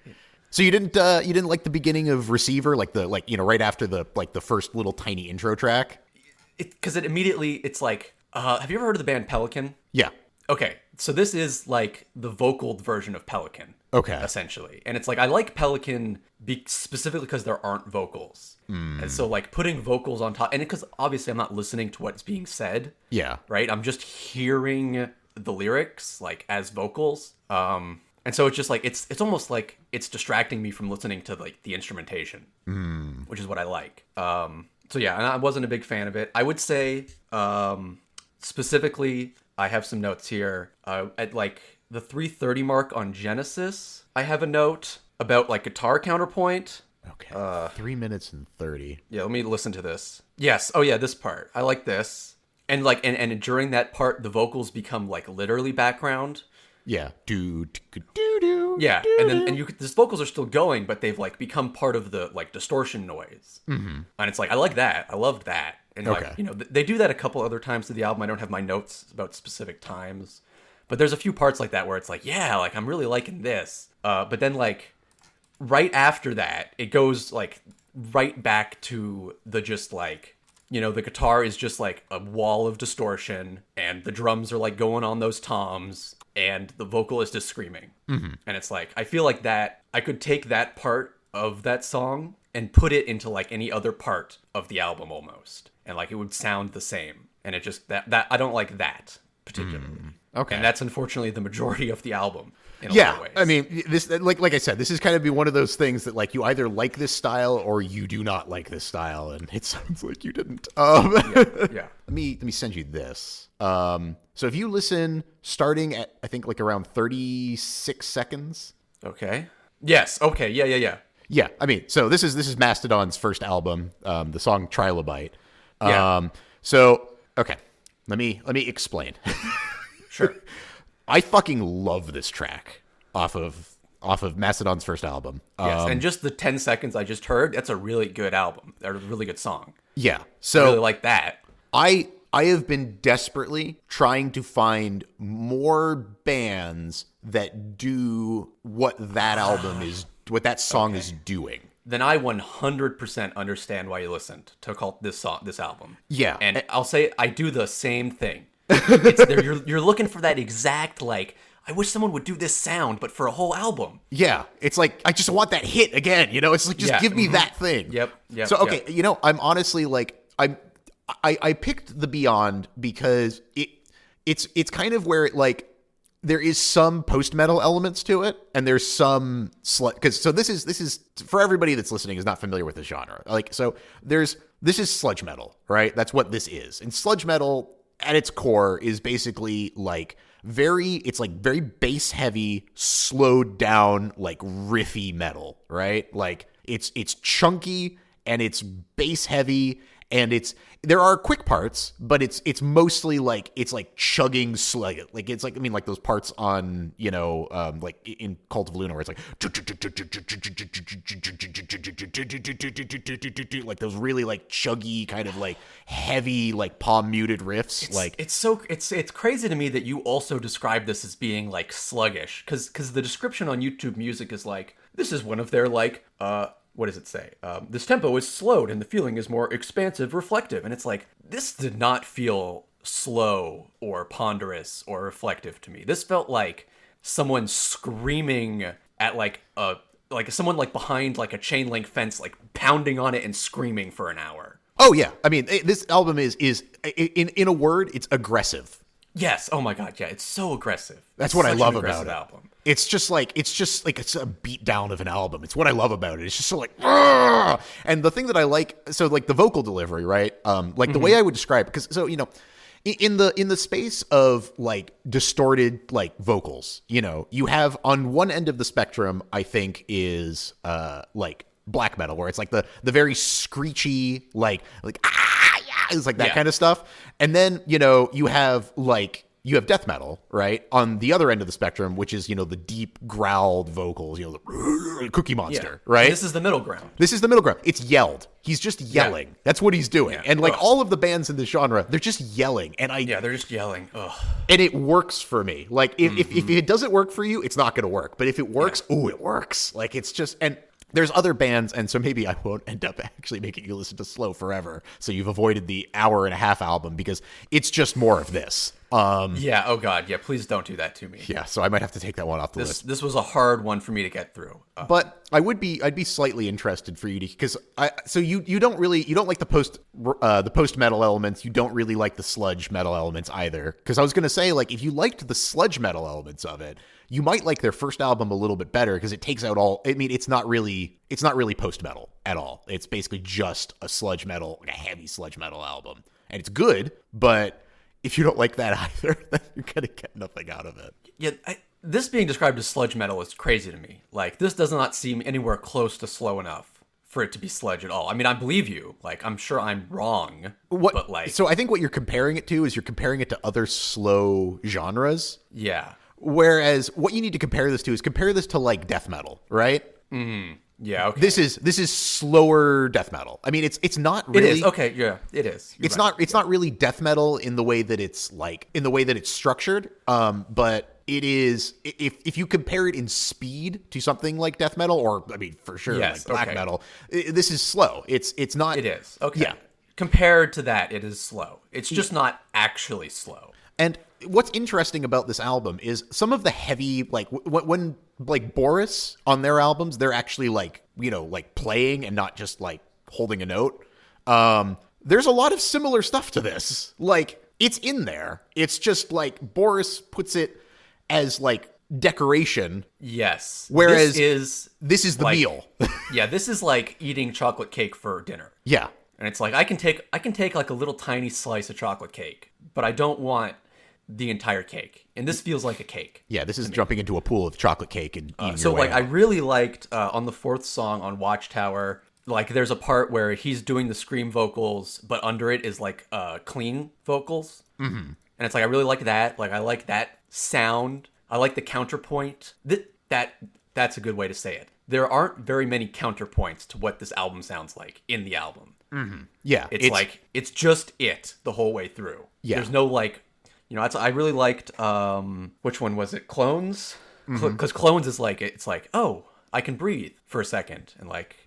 So you didn't like the beginning of Receiver, right after the first little tiny intro track? Because immediately, it's like, have you ever heard of the band Pelican? Yeah. Okay, so this is like the vocal version of Pelican. Okay. Essentially. And it's like, I like Pelican specifically because there aren't vocals. And so like putting vocals on top, and because obviously I'm not listening to what's being said. Yeah. Right? I'm just hearing the lyrics like as vocals. And so it's just like, it's almost like it's distracting me from listening to like the instrumentation, which is what I like. So yeah, and I wasn't a big fan of it. I would say, specifically, I have some notes here. At like the 3:30 mark on Genesis, I have a note about like guitar counterpoint. Okay. 3 minutes and 30. Yeah, let me listen to this. Yes. Oh yeah, this part. I like this. And like, and during that part, the vocals become like literally background. Yeah. Do do do. Yeah, and these vocals are still going, but they've like become part of the like distortion noise. And it's like, I like that. I loved that. And like, they do that a couple other times to the album. I don't have my notes about specific times, but there's a few parts like that where it's like, yeah, like I'm really liking this. But then like right after that, it goes like right back to the just like, the guitar is just like a wall of distortion, and the drums are like going on those toms, and the vocal is just screaming. And it's like, I feel like that I could take that part of that song and put it into like any other part of the album almost, and like it would sound the same. And it just that I don't like that particularly. Okay. And that's unfortunately the majority of the album in a lot of ways. I mean, this like I said, this is kind of be one of those things that like you either like this style or you do not like this style, and it sounds like you didn't. Yeah. Let me send you this. So if you listen starting at, I think, like around 36 seconds. Okay. Yes. Okay. Yeah. Yeah. I mean, so this is Mastodon's first album, the song Trilobite. Yeah. So, okay. Let me explain. Sure. I fucking love this track off of Mastodon's first album. Yes, and just the 10 seconds I just heard, that's a really good album. That's a really good song. Yeah. So I really like that. I have been desperately trying to find more bands that do what that album is, what that song is doing. Then I 100% understand why you listened to call this album. Yeah. And I'll say I do the same thing. It's there, you're looking for that exact, like, I wish someone would do this sound, but for a whole album. Yeah. It's like, I just want that hit again, It's like, just give me that thing. Yep. So, okay, I'm honestly like, I picked the Beyond because it's kind of where it like there is some post-metal elements to it, and there's some this is for everybody that's listening is not familiar with the genre. Like, so this is sludge metal, right? That's what this is. And sludge metal at its core is basically like very bass heavy, slowed down, like riffy metal, right? Like it's chunky and it's bass heavy, and there are quick parts, but it's mostly like it's like chugging slow. Like it's like, I mean, like those parts on like in Cult of Luna where it's like like those really like chuggy kind of like heavy like palm muted riffs. It's crazy to me that you also describe this as being like sluggish, because the description on YouTube Music is like, this is one of their like what does it say? This tempo is slowed and the feeling is more expansive, reflective. And it's like, this did not feel slow or ponderous or reflective to me. This felt like someone screaming at like someone like behind like a chain link fence, like pounding on it and screaming for an hour. Oh yeah. I mean, this album is in a word, it's aggressive. Yes. Oh my God. Yeah. It's so aggressive. That's what I love about it. Album. It's just like it's a beat down of an album. It's what I love about it. It's just so like, Argh! And the thing that I like, so like the vocal delivery, right? Like the way I would describe it, because so in the space of like distorted like vocals, you have on one end of the spectrum, I think is like black metal, where it's like the very screechy, like yeah, it's like that kind of stuff. And then, you have death metal, right? On the other end of the spectrum, which is, the deep growled vocals, the Cookie Monster, right? And this is the middle ground. This is the middle ground. It's yelled. He's just yelling. Yeah. That's what he's doing. Yeah. And all of the bands in this genre, they're just yelling. And they're just yelling. Ugh. And it works for me. Like if it doesn't work for you, it's not going to work. But if it works, it works. Like it's just, and there's other bands, and so maybe I won't end up actually making you listen to Slow forever. So you've avoided the hour-and-a-half album because it's just more of this. Yeah. Oh God. Yeah. Please don't do that to me. Yeah. So I might have to take that one off the list. This was a hard one for me to get through. But I'd be slightly interested for you to, because you don't like the post metal elements. You don't really like the sludge metal elements either. Because I was gonna say, like, if you liked the sludge metal elements of it, you might like their first album a little bit better because it takes out all. I mean, it's not really post metal at all. It's basically just a sludge metal, like a heavy sludge metal album, and it's good, but if you don't like that either, then you're going to get nothing out of it. Yeah, this being described as sludge metal is crazy to me. Like, this does not seem anywhere close to slow enough for it to be sludge at all. I mean, I believe you. Like, I'm sure I'm wrong. So I think what you're comparing it to is you're comparing it to other slow genres. Yeah. Whereas what you need to compare this to like death metal, right? Mm-hmm. Yeah, okay. This is slower death metal. I mean, it's not really. It is. Okay, yeah, it is. It's right. It's not really death metal in the way that it's structured. But it is, if you compare it in speed to something like death metal, or I mean, for sure, like black metal, this is slow. It's not. It is. Okay. Yeah. Compared to that, it is slow. It's just not actually slow. And what's interesting about this album is some of the heavy, like when like Boris on their albums, they're actually like playing and not just like holding a note. There's a lot of similar stuff to this. Like, it's in there. It's just like Boris puts it as like decoration. Yes. Whereas this is the like, meal. Yeah, this is like eating chocolate cake for dinner. Yeah. And it's like I can take like a little tiny slice of chocolate cake, but I don't want the entire cake. And this feels like a cake. Yeah, this is jumping into a pool of chocolate cake and eating so your way like out. I really liked on the fourth song on Watchtower, like there's a part where he's doing the scream vocals, but under it is like clean vocals. Mm-hmm. And it's like I really like that. Like I like that sound. I like the counterpoint. That's a good way to say it. There aren't very many counterpoints to what this album sounds like in the album. Mm-hmm. Yeah, it's just it the whole way through. Yeah, there's no like, I really liked which one was it? Clones, because Clones is like it's like, oh, I can breathe for a second and like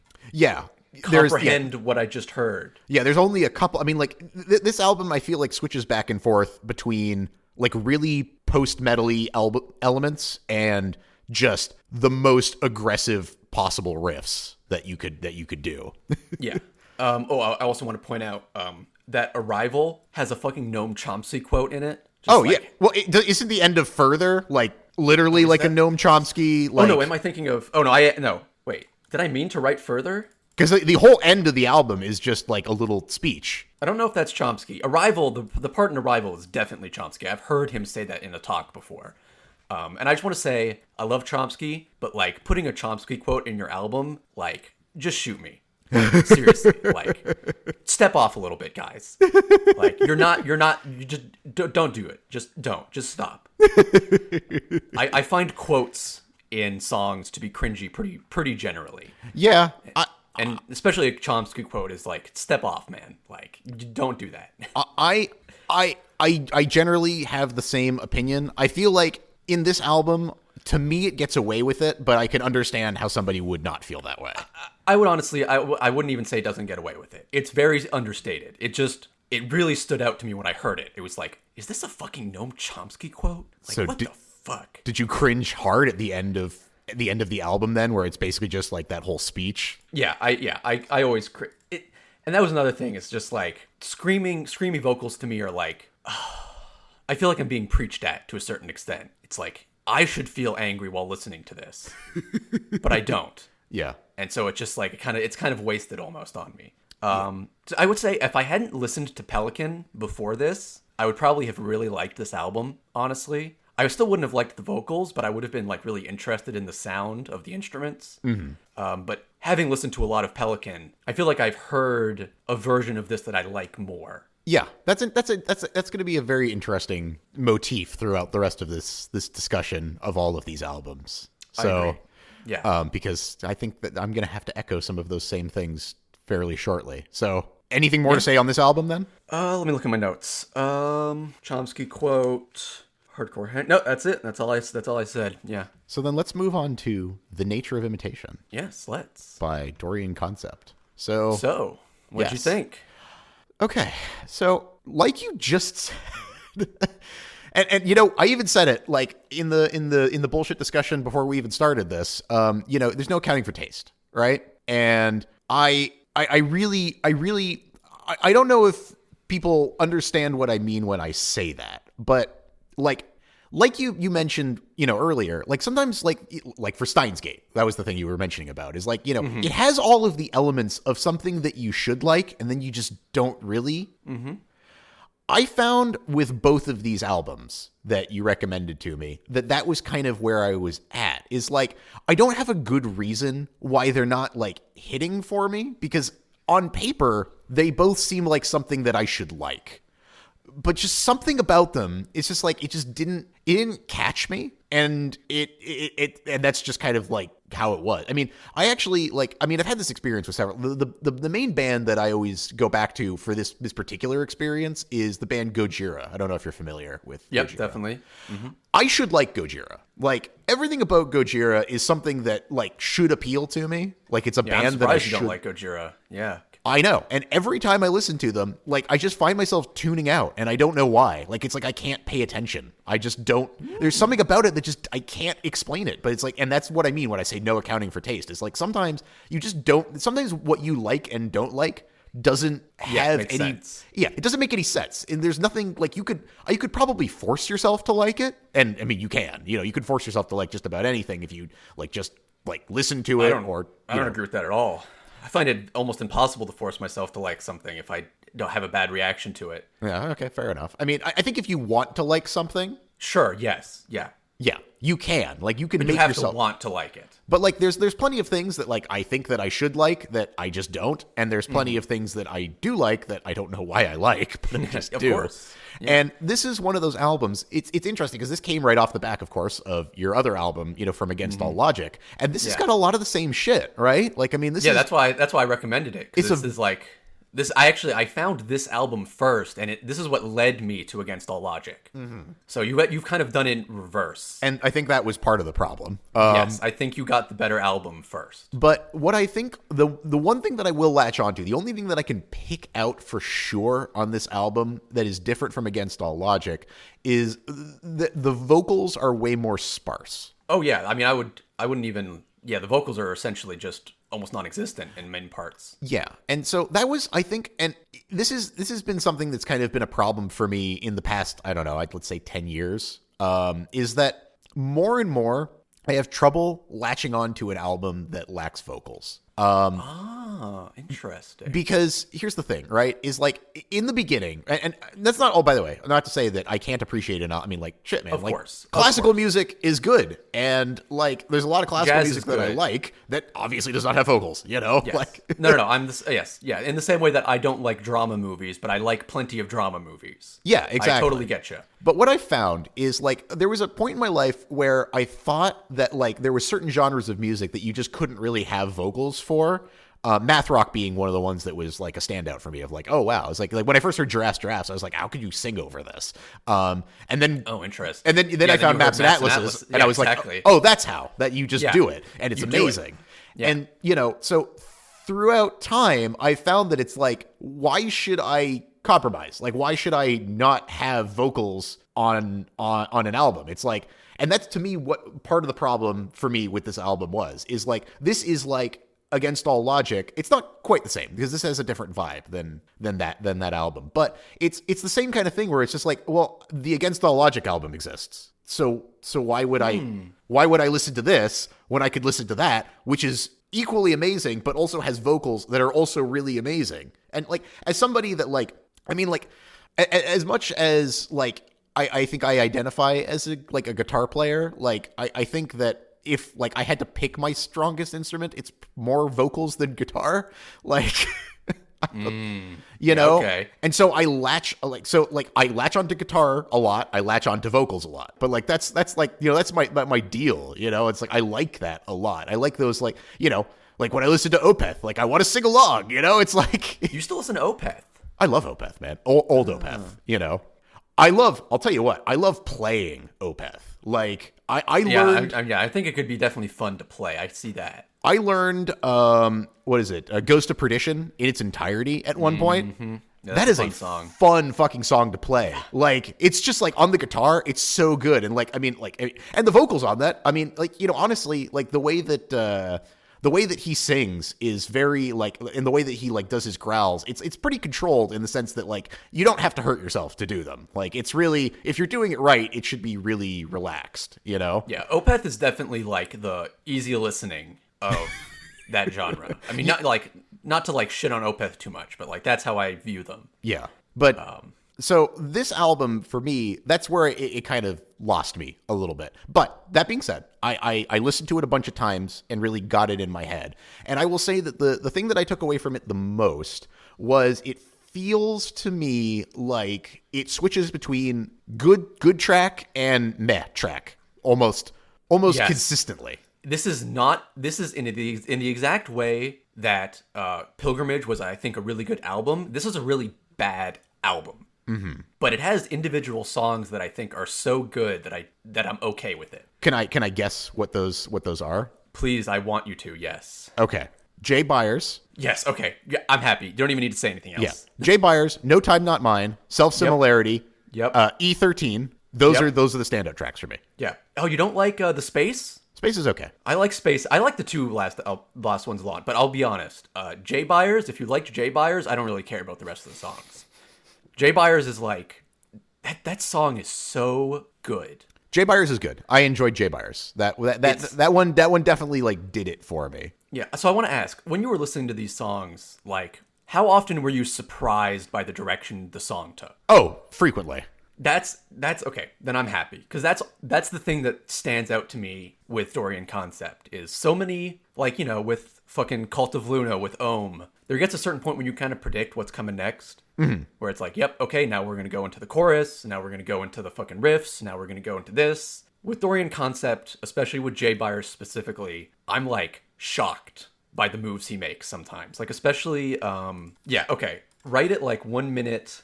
comprehend what I just heard. Yeah, there's only a couple. I mean, like this album, I feel like switches back and forth between like really post-metal-y elements and just the most aggressive possible riffs that you could do. Yeah. I also want to point out that Arrival has a fucking Noam Chomsky quote in it. Yeah. Well, isn't the end of Further like literally like a Noam Chomsky? Like... Oh no, am I thinking of? Oh no, wait. Did I mean to write Further? Because the whole end of the album is just like a little speech. I don't know if that's Chomsky. Arrival, the part in Arrival is definitely Chomsky. I've heard him say that in a talk before. And I just want to say, I love Chomsky, but like putting a Chomsky quote in your album, like, just shoot me. Seriously, like, step off a little bit, guys. Like, you just don't do it. Just stop. I find quotes in songs to be cringy pretty generally. Yeah. And especially a Chomsky quote is like, step off, man. Like, don't do that. I generally have the same opinion. I feel like in this album, to me, it gets away with it, but I can understand how somebody would not feel that way. I would honestly, I wouldn't even say it doesn't get away with it. It's very understated. It really stood out to me when I heard it. It was like, is this a fucking Noam Chomsky quote? Like, so what the fuck? Did you cringe hard at the end of the album then, where it's basically just like that whole speech? Yeah, I always it, and that was another thing. It's just like screamy vocals to me are like, I feel like I'm being preached at to a certain extent. It's like I should feel angry while listening to this, but I don't. Yeah, and so it's just like it's kind of wasted almost on me. So I would say if I hadn't listened to Pelican before this, I would probably have really liked this album. Honestly, I still wouldn't have liked the vocals, but I would have been like really interested in the sound of the instruments. But having listened to a lot of Pelican, I feel like I've heard a version of this that I like more. Yeah, that's going to be a very interesting motif throughout the rest of this discussion of all of these albums. So, I agree. Yeah. Because I think that I'm going to have to echo some of those same things fairly shortly. So, anything more to say on this album then? Let me look at my notes. Chomsky quote, hardcore. No, that's it. That's all I said. Yeah. So then let's move on to The Nature of Imitation. Yes, let's. By Dorian Concept. So what'd you think? Okay, so like you just said, and you know, I even said it like in the bullshit discussion before we even started this. You know, there's no accounting for taste, right? And I really don't know if people understand what I mean when I say that, but like you mentioned, you know, earlier, like sometimes like for Steins Gate, that was the thing you were mentioning about, is like, you know, it has all of the elements of something that you should like, and then you just don't really. I found with both of these albums that you recommended to me that was kind of where I was at, is like, I don't have a good reason why they're not like hitting for me, because on paper, they both seem like something that I should like. But just something about them, it's just like, it didn't catch me. And and that's just kind of like how it was. I mean, I've had this experience with several. The main band that I always go back to for this particular experience is the band Gojira. I don't know if you're familiar with Gojira. Definitely. I should like Gojira. Like, everything about Gojira is something that like should appeal to me. Like, it's a band that I should. You don't like Gojira. Yeah. I know. And every time I listen to them, like, I just find myself tuning out, and I don't know why. Like, it's like I can't pay attention. I just don't. There's something about it that just, I can't explain it. But it's like, and that's what I mean when I say no accounting for taste. It's like, sometimes you just don't, sometimes what you like and don't like doesn't have any sense. Yeah, it doesn't make any sense. And there's nothing like, you could probably force yourself to like it. And I mean, you can, you know, you could force yourself to like just about anything if you like just like listen to it. I don't agree with that at all. I find it almost impossible to force myself to like something if I don't have a bad reaction to it. Yeah, okay, fair enough. I mean, I think if you want to like something, sure, yes, yeah, you can. Like, you can but make you have yourself to want to like it. But like, there's plenty of things that like I think that I should like that I just don't, and there's plenty of things that I do like that I don't know why I like, but I just do. Of course. Yeah. And this is one of those albums. It's interesting because this came right off the back, of course, of your other album, you know, From Against All Logic, and this has got a lot of the same shit, right? Like, I mean, this is that's why I recommended it. This is like this. I found this album first, and this is what led me to Against All Logic. So you've kind of done it in reverse. and I think that was part of the problem. Yes, I think you got the better album first. But what I think, the one thing that I will latch onto, the only thing that I can pick out for sure on this album that is different from Against All Logic is the vocals are way more sparse. Oh yeah, I mean, I wouldn't even. Yeah, the vocals are essentially just almost non-existent in many parts. Yeah, and so that was, I think, and this has been something that's kind of been a problem for me in the past, I don't know, let's say 10 years, is that more and more I have trouble latching on to an album that lacks vocals. Interesting. Because here's the thing, right? Is like in the beginning, and that's not, oh, by the way, not to say that I can't appreciate it. I mean, like, shit, man. Of like, course. Classical music is good. And like, there's a lot of classical music that I like that obviously does not have vocals, you know? Yes. Like, No. Yes. Yeah. In the same way that I don't like drama movies, but I like plenty of drama movies. Yeah, exactly. I totally get you. But what I found is like, there was a point in my life where I thought that like there were certain genres of music that you just couldn't really have vocals for. Math rock being one of the ones that was like a standout for me of like, oh wow. It's like when I first heard Giraffes, I was like, how could you sing over this? And then, oh, interesting. And then I found Maps and Atlases, and I was like, oh, that's how, that you just do it. And it's amazing. Yeah. And you know, so throughout time, I found that it's like, why should I compromise? Like, why should I not have vocals on an album? It's like, and that's to me what part of the problem for me with this album is like, this is like Against All Logic. It's not quite the same because this has a different vibe than that album, but it's the same kind of thing where it's just like, well, the Against All Logic album exists, so why would I listen to this when I could listen to that, which is equally amazing but also has vocals that are also really amazing? And like, as somebody that like, I mean, like, as much as like I think I identify as a guitar player. Like, I think that if like I had to pick my strongest instrument, it's more vocals than guitar. Like, you know? Okay. And so I latch onto guitar a lot. I latch onto vocals a lot. But like, that's like, you know, that's my deal. You know, it's like, I like that a lot. I like those, like, you know, like when I listen to Opeth, like I want to sing along, you know, it's like, You still listen to Opeth? I love Opeth, man. Old Opeth, you know. I'll tell you what, I love playing Opeth. Like, I learned. I think it could be definitely fun to play. I see that. I learned, what is it? Ghost of Perdition in its entirety at one point. Yeah, that is a song. fun fucking song to play. Like, it's just like on the guitar, it's so good. And like, I mean, like, and the vocals on that, I mean, like, you know, honestly, like the way that he sings is very like, in the way that he like does his growls, it's pretty controlled in the sense that like you don't have to hurt yourself to do them. Like, it's really, if you're doing it right, it should be really relaxed, you know? Yeah, Opeth is definitely like the easy listening of that genre. I mean, not to like shit on Opeth too much, but like that's how I view them. Yeah. But so this album for me, that's where it kind of lost me a little bit. But that being said, I listened to it a bunch of times and really got it in my head. And I will say that the thing that I took away from it the most was it feels to me like it switches between good track and meh track almost Yes. consistently. This is in the exact way that Pilgrimage was, I think, a really good album. This is a really bad album. Mm-hmm. But it has individual songs that I think are so good that I'm okay with it. Can I guess what those are? Please, I want you to. Yes. Okay. Jay Byers. Yes. Okay. Yeah, I'm happy. You don't even need to say anything else. Yeah. Jay Byers, No Time Not Mine, Self-Similarity, Yep. E13. Those Yep. are the standout tracks for me. Yeah. Oh, you don't like the Space? Space is okay. I like Space. I like the two last ones a lot. But I'll be honest. Jay Byers. If you liked Jay Byers, I don't really care about the rest of the songs. Jay Byers is like that song is so good. Jay Byers is good. I enjoyed Jay Byers. That one definitely like did it for me. Yeah. So I want to ask, when you were listening to these songs, like how often were you surprised by the direction the song took? Oh, frequently. That's okay. Then I'm happy because that's the thing that stands out to me with Dorian Concept is so many, like, you know, with fucking Cult of Luna with Ohm. There gets a certain point when you kind of predict what's coming next, where it's like, yep, okay, now we're gonna go into the chorus, now we're gonna go into the fucking riffs, now we're gonna go into this. With Dorian Concept, especially with Jay Byers specifically, I'm like shocked by the moves he makes sometimes. Like especially, right at like 1 minute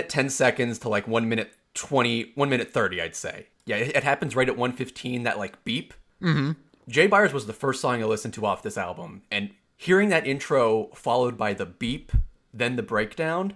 10 seconds to like 1 minute 20, 1 minute 30, I'd say. Yeah, it happens right at 1:15, that like beep. Mm-hmm. Jay Byers was the first song I listened to off this album, and hearing that intro followed by the beep, then the breakdown,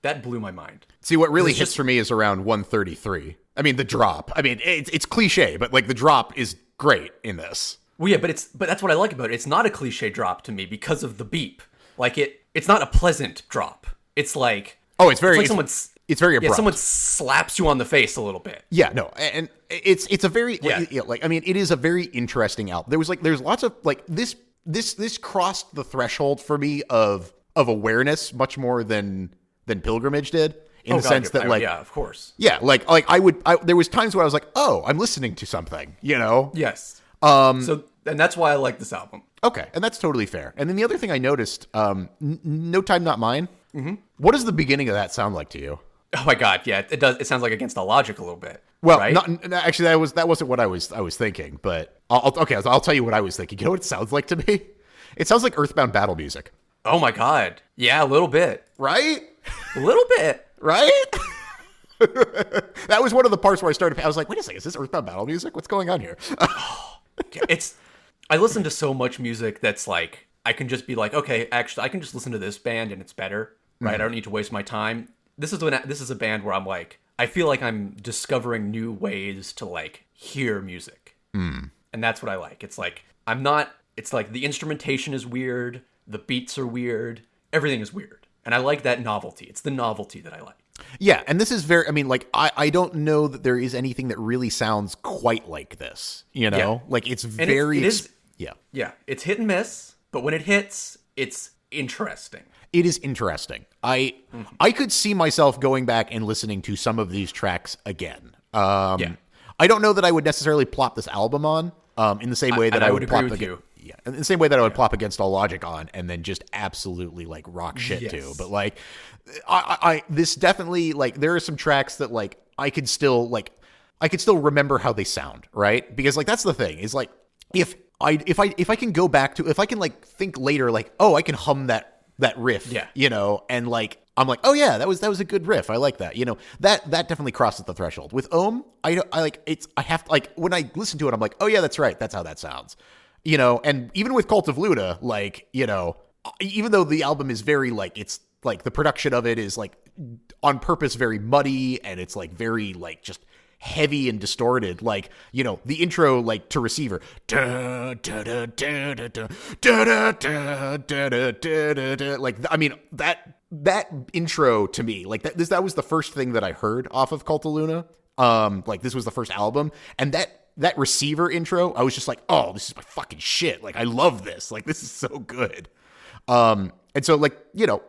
that blew my mind. See, what really hits for me is around 133. I mean, the drop. I mean, it's cliche, but like the drop is great in this. Well, yeah, but that's what I like about it. It's not a cliche drop to me because of the beep. Like it's not a pleasant drop. It's like it's very it's very abrupt. Yeah, someone slaps you on the face a little bit. Yeah, no, and it's a very like I mean, it is a very interesting album. There's lots of like this crossed the threshold for me of awareness much more than Pilgrimage did. In the sense that, like, yeah, of course. Yeah, like there was times where I was like, oh, I'm listening to something, you know? Yes. And that's why I like this album. Okay, and that's totally fair. And then the other thing I noticed, No Time Not Mine. Mm-hmm. What does the beginning of that sound like to you? Oh my god, yeah, it does. It sounds like Against the Logic a little bit. Well, right? Actually, that wasn't what I was thinking. But I'll tell you what I was thinking. You know what it sounds like to me? It sounds like Earthbound battle music. Oh my god, yeah, a little bit, right? A little bit. Right? That was one of the parts where I was like, wait a second, is this Earthbound battle music? What's going on here? I listen to so much music that's like, I can just be like, okay, actually, I can just listen to this band and it's better, right? I don't need to waste my time. This is a band where I'm like, I feel like I'm discovering new ways to like hear music. And that's what I like. It's like, it's like the instrumentation is weird, the beats are weird, everything is weird. And I like that novelty. It's the novelty that I like. Yeah, and this is very, I mean, like, I don't know that there is anything that really sounds quite like this, you know? Yeah. Like, it's very... Yeah, it's hit and miss, but when it hits, it's interesting. It is interesting. I could see myself going back and listening to some of these tracks again. I don't know that I would necessarily plop this album on in the same way that I would agree with you. Yeah, in the same way that I would plop Against All Logic on and then just absolutely like rock shit too. But like, I this definitely like there are some tracks that like I could still remember how they sound, right? Because like that's the thing is like if I can go back to if I can like think later like oh I can hum that riff, you know, and like I'm like oh yeah that was a good riff, I like that, you know, that definitely crosses the threshold. With Ohm, I like it's I have to, like when I listen to it I'm like oh yeah that's right, that's how that sounds, you know. And even with Cult of Luna, like, you know, even though the album is very like it's like the production of it is like on purpose very muddy and it's like very like just heavy and distorted, like, you know, the intro like to Receiver, like I mean that intro to me, like that was the first thing that I heard off of Cult of Luna. Like this was the first album, and that Receiver intro, I was just like, oh, this is my fucking shit. Like I love this. Like this is so good. And so like, you know,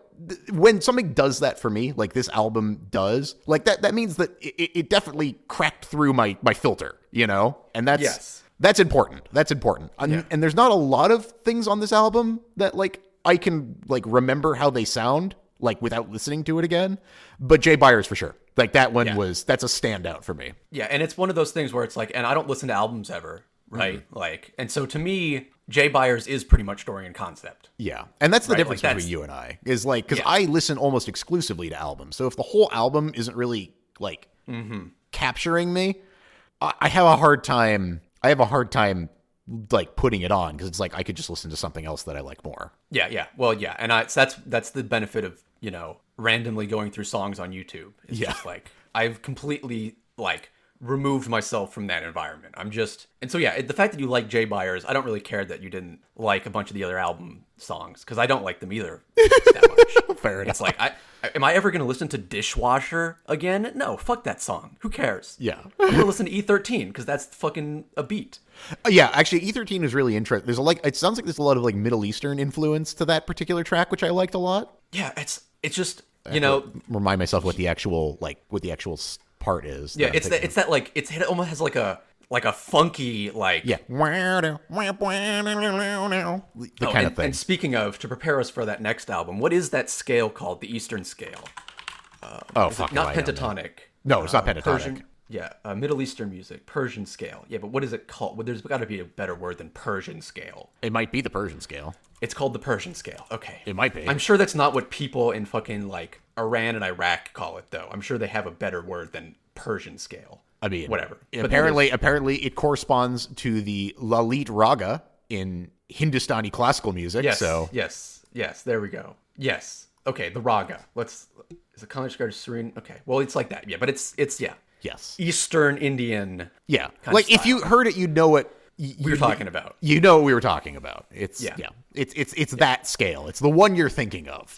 when something does that for me, like this album does, like that means that it definitely cracked through my filter, you know? And that's important. That's important. And there's not a lot of things on this album that like I can like remember how they sound like without listening to it again. But Jay Byers for sure. Like that one that's a standout for me. Yeah. And it's one of those things where it's like, and I don't listen to albums ever. Right. Mm-hmm. Like, and so to me, Jay Byers is pretty much story and concept. Yeah. And that's the difference between you and I is like, because I listen almost exclusively to albums. So if the whole album isn't really like capturing me, I have a hard time like putting it on because it's like I could just listen to something else that I like more. Yeah. Yeah. Well, yeah. And that's the benefit of, you know, randomly going through songs on YouTube. It's just like I've completely like removed myself from that environment. And so yeah, the fact that you like Jay Byers, I don't really care that you didn't like a bunch of the other album songs because I don't like them either that much. Fair enough. It's like am I ever going to listen to Dishwasher again? No, fuck that song. Who cares? Yeah. I'm going to listen to E13 because that's fucking a beat. Yeah, actually E13 is really interesting. There's it sounds like there's a lot of like Middle Eastern influence to that particular track, which I liked a lot. Yeah, it's just, you know, remind myself what the actual part is. Yeah, it almost has like a funky like the kind of thing. And speaking of, to prepare us for that next album, what is that scale called? The Eastern scale? Not pentatonic. No, it's not pentatonic. Persian, Middle Eastern music, Persian scale. Yeah, but what is it called? Well, there's got to be a better word than Persian scale. It might be the Persian scale. It's called the Persian scale. Okay. It might be. I'm sure that's not what people in fucking like Iran and Iraq call it though. I'm sure they have a better word than Persian scale. I mean, whatever. Apparently it corresponds to the Lalit Raga in Hindustani classical music. Yes. So yes. There we go. Yes. Okay. The Raga. Is it Kalishkar Serene? Okay. Well, it's like that. Yeah, but it's yes. Eastern Indian. Yeah. Like if you heard it, you'd know what we were talking about. You know what we were talking about. It's that scale. It's the one you're thinking of.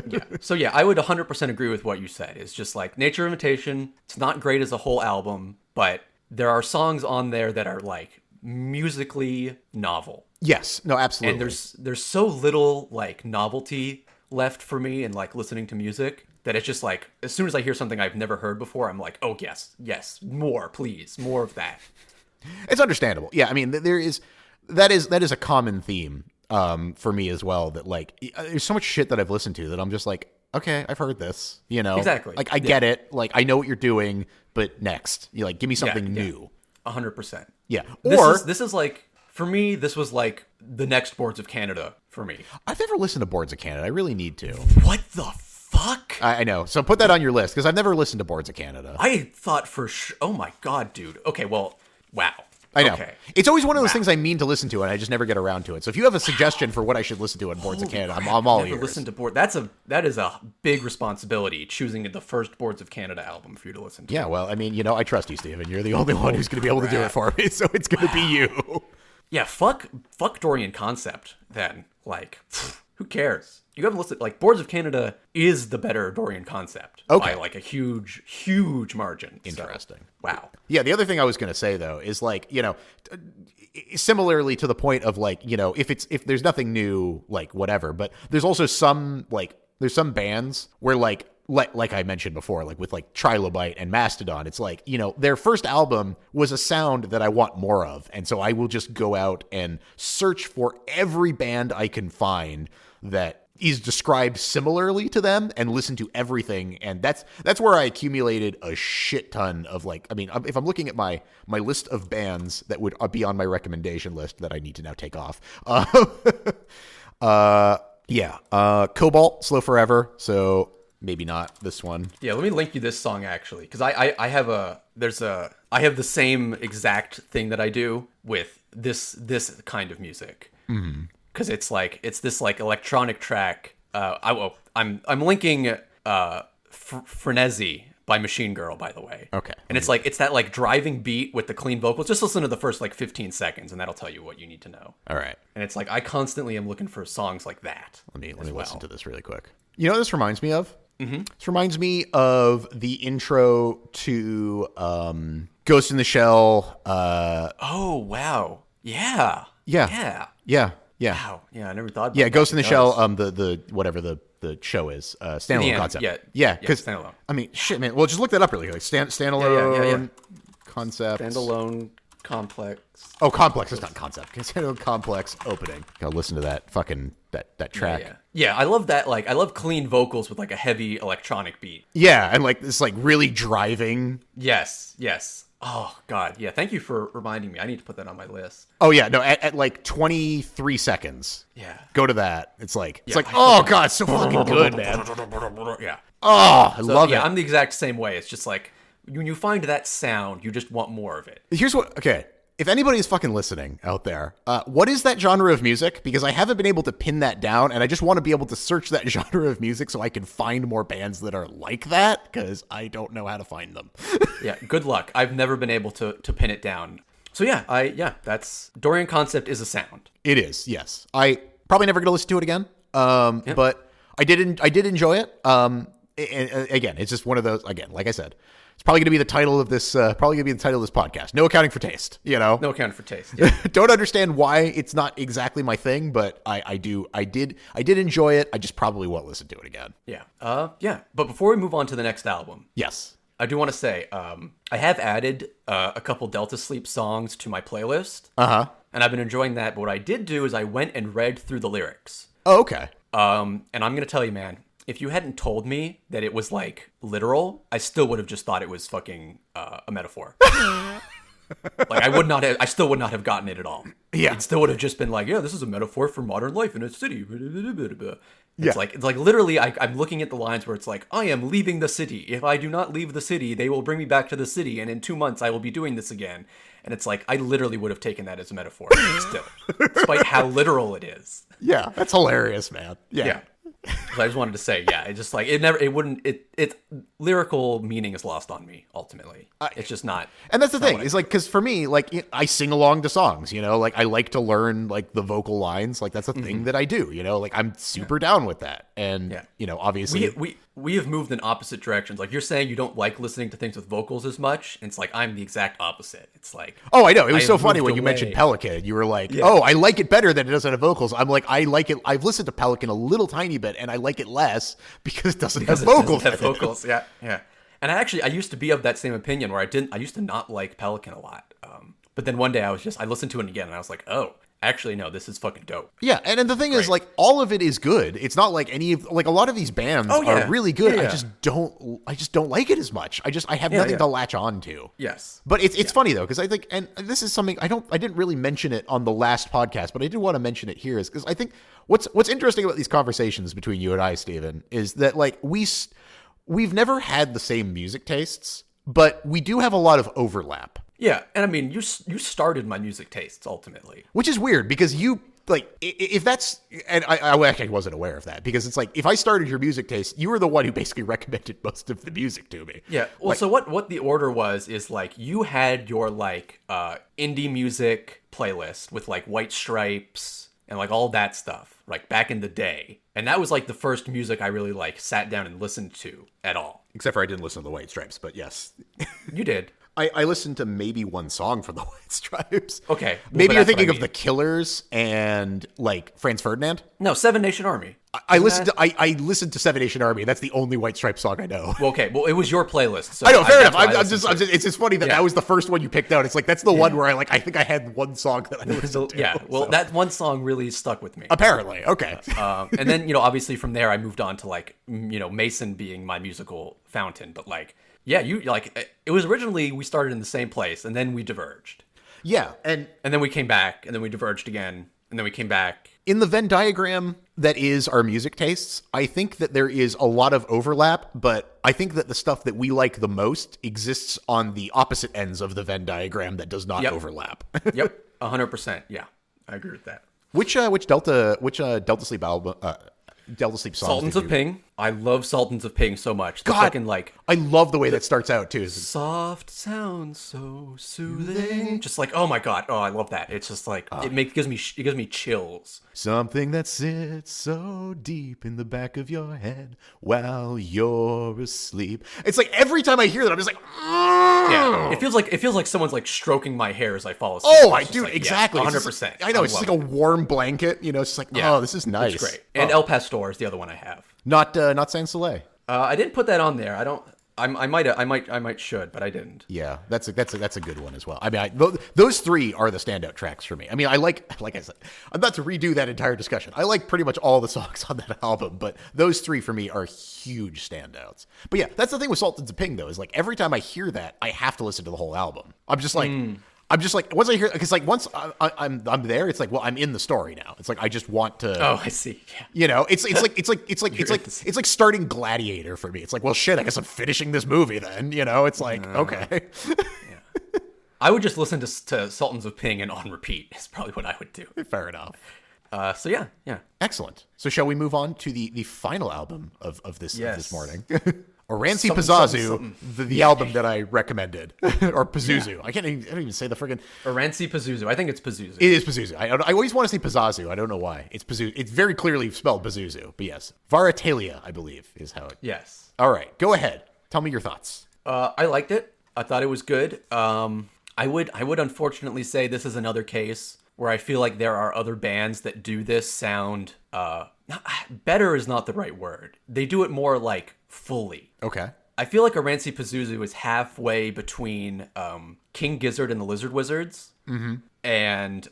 Yeah. So yeah, I would 100% agree with what you said. It's just like Nature Imitation. It's not great as a whole album, but there are songs on there that are like musically novel. Yes. No, absolutely. And there's so little like novelty left for me in like listening to music that it's just like as soon as I hear something I've never heard before, I'm like, oh yes, more, please, more of that. It's understandable. Yeah, I mean, that is a common theme for me as well. That like, there's so much shit that I've listened to that I'm just like, okay, I've heard this. You know, exactly. Like I get it. Like I know what you're doing, but next, you like give me something new. 100%. Yeah. This is like for me. This was like the next Boards of Canada for me. I've never listened to Boards of Canada. I really need to. What the fuck? I know. So put that on your list because I've never listened to Boards of Canada. I thought for sure. Oh my god, dude. Okay, well. Wow. I know. Okay. It's always one of those things I mean to listen to, and I just never get around to it. So if you have a suggestion for what I should listen to on Boards of Canada, I'm all ears. Listen to that is a big responsibility, choosing the first Boards of Canada album for you to listen to. Yeah, well, I mean, you know, I trust you, Steven. You're the only one who's going to be able to do it for me, so it's going to be you. Yeah, fuck Dorian Concept, then. Like, Who cares? You haven't listened. Like, Boards of Canada is the better Dorian Concept by like a huge margin. Interesting. So, wow. Yeah, the other thing I was going to say though is like, similarly to the point of like, if there's nothing new, like whatever, but there's also some there's some bands where like I mentioned before, like with like Trilobite and Mastodon, it's like, their first album was a sound that I want more of. And so I will just go out and search for every band I can find that is described similarly to them and listen to everything. And that's where I accumulated a shit ton of if I'm looking at my list of bands that would be on my recommendation list that I need to now take off. Cobalt, Slow Forever. So maybe not this one. Yeah, let me link you this song actually, because I have the same exact thing that I do with this kind of music. Mm-hmm. Because it's this like electronic track. I'm linking Frenzy by Machine Girl, by the way. Okay. And it's that like driving beat with the clean vocals. Just listen to the first like 15 seconds, and that'll tell you what you need to know. All right. And it's like I constantly am looking for songs like that. Let me listen to this really quick. You know what this reminds me of? Mm-hmm. This reminds me of the intro to Ghost in the Shell. Oh wow! Yeah. Wow. Yeah, I never thought about that. Ghost in the Shell, the whatever the show is, standalone concept. Yeah, because standalone. I mean, shit, man. Well, just look that up really quick. Standalone concept. Standalone complex. Oh, complex. It's not concept. Standalone complex opening. Gotta listen to that fucking that track. Yeah, I love that. Like, I love clean vocals with like a heavy electronic beat. Yeah, and like this like really driving. Yes. Oh, God. Yeah, thank you for reminding me. I need to put that on my list. Oh, yeah. No, at like 23 seconds. Yeah. Go to that. It's like, oh, God, it's so fucking good, man. Yeah. Oh, I love it. Yeah, I'm the exact same way. It's just like, when you find that sound, you just want more of it. Okay. If anybody's fucking listening out there, what is that genre of music? Because I haven't been able to pin that down, and I just want to be able to search that genre of music so I can find more bands that are like that, because I don't know how to find them. Yeah, good luck. I've never been able to pin it down. So that's Dorian Concept is a sound. It is, yes. I probably never going to listen to it again, but I did enjoy it. And again, it's just one of those. Again, like I said. It's probably going to be the title of this. Podcast. No accounting for taste. No accounting for taste. Yeah. Don't understand why it's not exactly my thing, but I did enjoy it. I just probably won't listen to it again. Yeah. But before we move on to the next album, yes, I do want to say I have added a couple Delta Sleep songs to my playlist. And I've been enjoying that. But what I did do is I went and read through the lyrics. Oh, okay. And I'm going to tell you, man. If you hadn't told me that it was like literal, I still would have just thought it was fucking a metaphor. Like I still would not have gotten it at all. Yeah. It still would have just been like, yeah, this is a metaphor for modern life in a city. It's like literally I'm looking at the lines where it's like, I am leaving the city. If I do not leave the city, they will bring me back to the city, and in 2 months I will be doing this again. And it's like I literally would have taken that as a metaphor still, despite how literal it is. Yeah, that's hilarious, man. Yeah. So I just wanted to say, it's like its lyrical meaning is lost on me ultimately. It's just not. And that's the thing. It's like, because for me, like I sing along to songs, like I like to learn like the vocal lines. Like that's a thing that I do, like I'm super down with that. And, obviously we have moved in opposite directions. Like you're saying you don't like listening to things with vocals as much. And it's like, I'm the exact opposite. It's like, oh, I know. It was so funny when you mentioned Pelican. You were like, oh, I like it better than it doesn't have vocals. I'm like, I like it. I've listened to Pelican a little tiny bit and I like it less because it doesn't have vocals. Yeah. And I used to be of that same opinion where I used to not like Pelican a lot. But then one day I listened to it again and I was like, oh, actually, no, this is fucking dope. Yeah, and the thing is, like, all of it is good. It's not like a lot of these bands are really good. Yeah. I just don't like it as much. I have nothing to latch on to. Yes. But it's funny though, because I think, and this is something I didn't really mention it on the last podcast, but I did want to mention it here, is because I think what's interesting about these conversations between you and I, Steven, is that like we've never had the same music tastes, but we do have a lot of overlap. Yeah, and I mean, you started my music tastes ultimately, which is weird because you like if that's, and I actually wasn't aware of that, because it's like if I started your music taste, you were the one who basically recommended most of the music to me. Yeah, well, so what the order was is like you had your like indie music playlist with like White Stripes and like all that stuff. like back in the day. And that was like the first music I really like sat down and listened to at all. Except for I didn't listen to the White Stripes, but yes. You did. I listened to maybe one song from the White Stripes. Okay. Well, maybe you're thinking of The Killers and like Franz Ferdinand? No, Seven Nation Army. I listened to Seven Nation Army. That's the only White Stripes song I know. Well, okay. Well, it was your playlist. So I know, fair enough. It's just funny that was the first one you picked out. It's like that's the one where I think I had one song that I listened to. Yeah. Well, that one song really stuck with me. Apparently, okay. And then obviously from there I moved on to like Mason being my musical fountain, but like. Yeah, it was originally we started in the same place and then we diverged. Yeah, and then we came back and then we diverged again and then we came back. In the Venn diagram that is our music tastes, I think that there is a lot of overlap, but I think that the stuff that we like the most exists on the opposite ends of the Venn diagram that does not overlap. Yep, 100%. Yeah, I agree with that. Which Delta Sleep album? Delta Sleep songs. Sultans of Ping. I love Sultans of Ping so much. God, fucking, like, I love the way that starts out too. Soft sounds so soothing. Just like, oh my god, oh I love that. It's just like it gives me chills. Something that sits so deep in the back of your head while you're asleep. It's like every time I hear that, I'm just like, yeah. It feels like someone's like stroking my hair as I fall asleep. Oh, exactly, 100%. I know it's just like a warm blanket. It's just like, oh, this is nice. It's great. And El Pastor is the other one I have. Not Sans Soleil. I didn't put that on there. I don't. I might should, but I didn't. Yeah, that's a good one as well. I mean, those three are the standout tracks for me. I mean, like I said, I'm about to redo that entire discussion. I like pretty much all the songs on that album, but those three for me are huge standouts. But yeah, that's the thing with Sultans of Ping though, is like every time I hear that, I have to listen to the whole album. I'm just like once I hear, because like once I'm there, it's like, well, I'm in the story now. It's like I just want to. Oh, I see. Yeah. It's like starting Gladiator for me. It's like, well, shit, I guess I'm finishing this movie then. It's like okay. Yeah. I would just listen to Sultans of Ping and on repeat. Is probably what I would do. Fair enough. So yeah. Excellent. So shall we move on to the final album of this morning? Orancy Pazuzu, the album that I recommended, or Pazuzu. Yeah. I don't even say the friggin' Orancy Pazuzu. I think it's Pazuzu. It is Pazuzu. I always want to say Pazuzu. I don't know why. It's Pazuzu. It's very clearly spelled Pazuzu. But yes, Varitalia, I believe, is how it. Yes. All right, go ahead. Tell me your thoughts. I liked it. I thought it was good. I would unfortunately say this is another case where I feel like there are other bands that do this sound. Better is not the right word. They do it more like fully. Okay. I feel like Orancy Pazuzu is halfway between King Gizzard and the Lizard Wizards and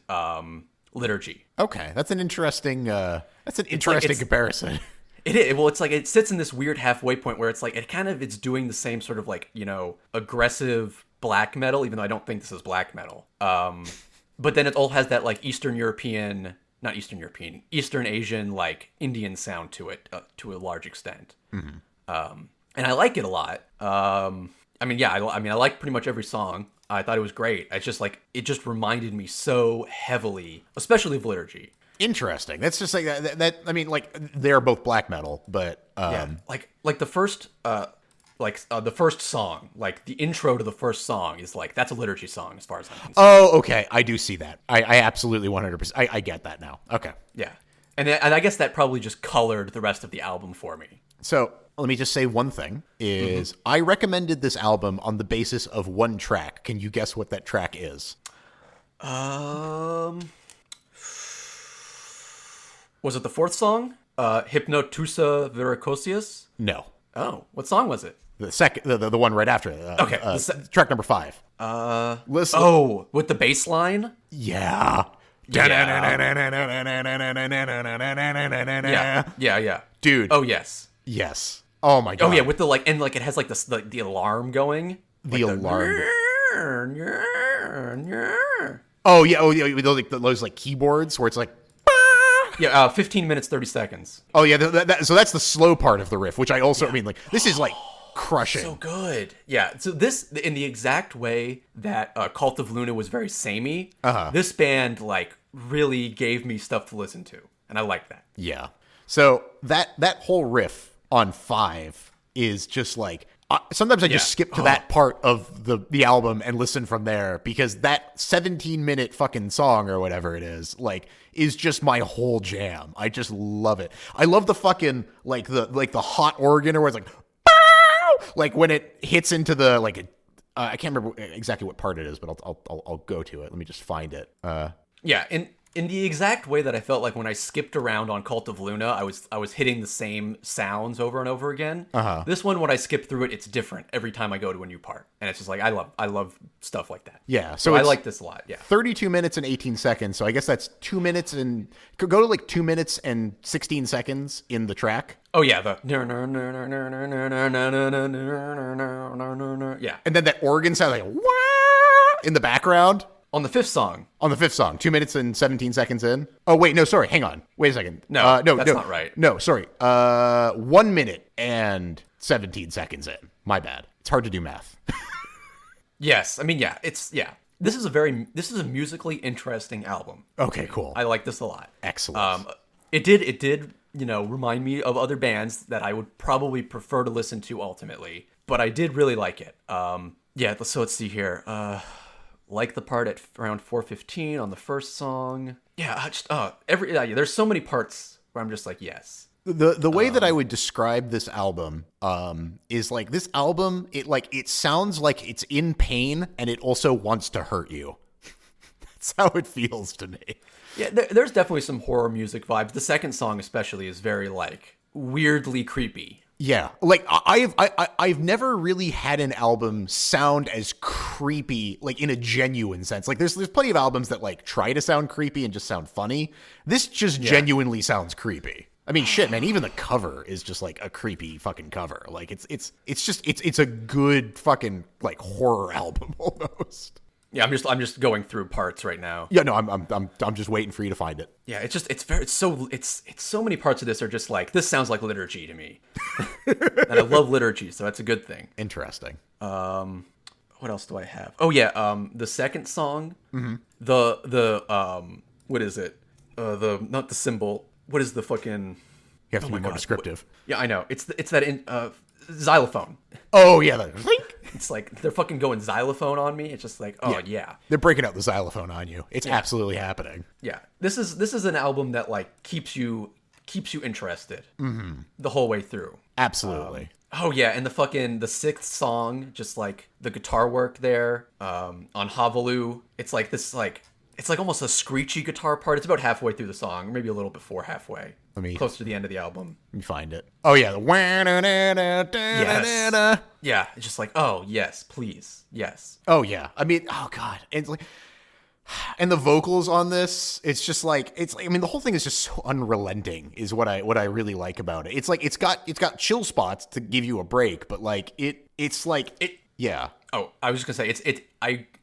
Liturgy. Okay, that's an interesting comparison. It is. Well, it's like it sits in this weird halfway point where it's like it's doing the same sort of like aggressive black metal, even though I don't think this is black metal. But then it all has that like Eastern Asian, like Indian sound to it to a large extent. And I like it a lot. I like pretty much every song. I thought it was great. It's just like, it just reminded me so heavily, especially of Liturgy. Interesting. That's just like that. I mean, like they're both black metal, but like the first the first song, like the intro to the first song is like, that's a Liturgy song as far as I'm concerned. Oh, okay. I do see that. I absolutely 100%. I get that now. Okay. Yeah. And I guess that probably just colored the rest of the album for me. So let me just say one thing is I recommended this album on the basis of one track. Can you guess what that track is? Was it the fourth song? Hypnotusa Veracosius? No. Oh, what song was it? The second, the one right after. Okay. Track number 5. Listen. Oh, with the bass line? Yeah. Yeah. Dude. Oh, yes. Yes. Oh my god. Oh yeah, with the like, and like it has like the alarm going. The like alarm. Oh yeah. Those like keyboards where it's like. Yeah, 15 minutes 30 seconds. Oh yeah. So that's the slow part of the riff, which I also mean like this is like crushing. So good. Yeah. So this in the exact way that Cult of Luna was very samey. This band like really gave me stuff to listen to, and I like that. Yeah. So that whole riff on 5 is just like Sometimes I just skip to that part of the album and listen from there, because that 17-minute fucking song or whatever it is, like, is just my whole jam. I just love it. I love the fucking the hot organ, or where it's like, bow! Like when it hits into the I can't remember exactly what part it is, but I'll go to it. Let me just find it. Yeah, in the exact way that I felt like when I skipped around on Cult of Luna, I was hitting the same sounds over and over again. This one, when I skip through it, it's different every time I go to a new part, and it's just like I love stuff like that. Yeah, so I like this a lot. Yeah, 32 minutes and 18 seconds. So I guess that's 2 minutes and could go to like 2 minutes and 16 seconds in the track. Oh yeah, yeah, and then that organ sound like wah in the background. On the fifth song. 2 minutes and 17 seconds in. Oh, wait, no, sorry. Hang on. Wait a second. No, that's not right. No, sorry. 1 minute and 17 seconds in. My bad. It's hard to do math. Yes. I mean, yeah, This is a musically interesting album. Okay, cool. I like this a lot. Excellent. It did, remind me of other bands that I would probably prefer to listen to ultimately, but I did really like it. Yeah, so let's see here. Like the part at around 4:15 on the first song. Yeah, there's so many parts where I'm just like, yes. The way that I would describe this album is like, this album, it sounds like it's in pain and it also wants to hurt you. That's how it feels to me. Yeah, there's definitely some horror music vibes. The second song especially is very like weirdly creepy. Yeah, like I've never really had an album sound as creepy, like in a genuine sense. Like there's plenty of albums that like try to sound creepy and just sound funny. This just genuinely sounds creepy. I mean, shit, man. Even the cover is just like a creepy fucking cover. Like it's a good fucking like horror album almost. Yeah, I'm just going through parts right now. Yeah, no, I'm just waiting for you to find it. Yeah, it's so many parts of this are just like, this sounds like liturgy to me. And I love liturgy, so that's a good thing. Interesting. What else do I have? Oh yeah, the second song, the what is it? Not the symbol. What is the fucking? You have to be more descriptive. Yeah, I know. It's that xylophone. Oh yeah, it's like they're fucking going xylophone on me. It's just like, oh yeah. They're breaking out the xylophone on you. It's absolutely happening. Yeah, this is an album that like keeps you interested the whole way through. Absolutely. Oh yeah, and the sixth song, just like the guitar work there on Havalu, it's like this it's like almost a screechy guitar part. It's about halfway through the song, or maybe a little before halfway. Close to the end of the album. Let me find it. Oh yeah, yes. Yeah, it's just like, oh yes, please, yes. Oh yeah, I mean, oh god, it's like, and the vocals on this, it's just like, I mean, the whole thing is just so unrelenting, is what I really like about it. It's like it's got chill spots to give you a break, but like it's like it. Yeah. Oh, I was just gonna say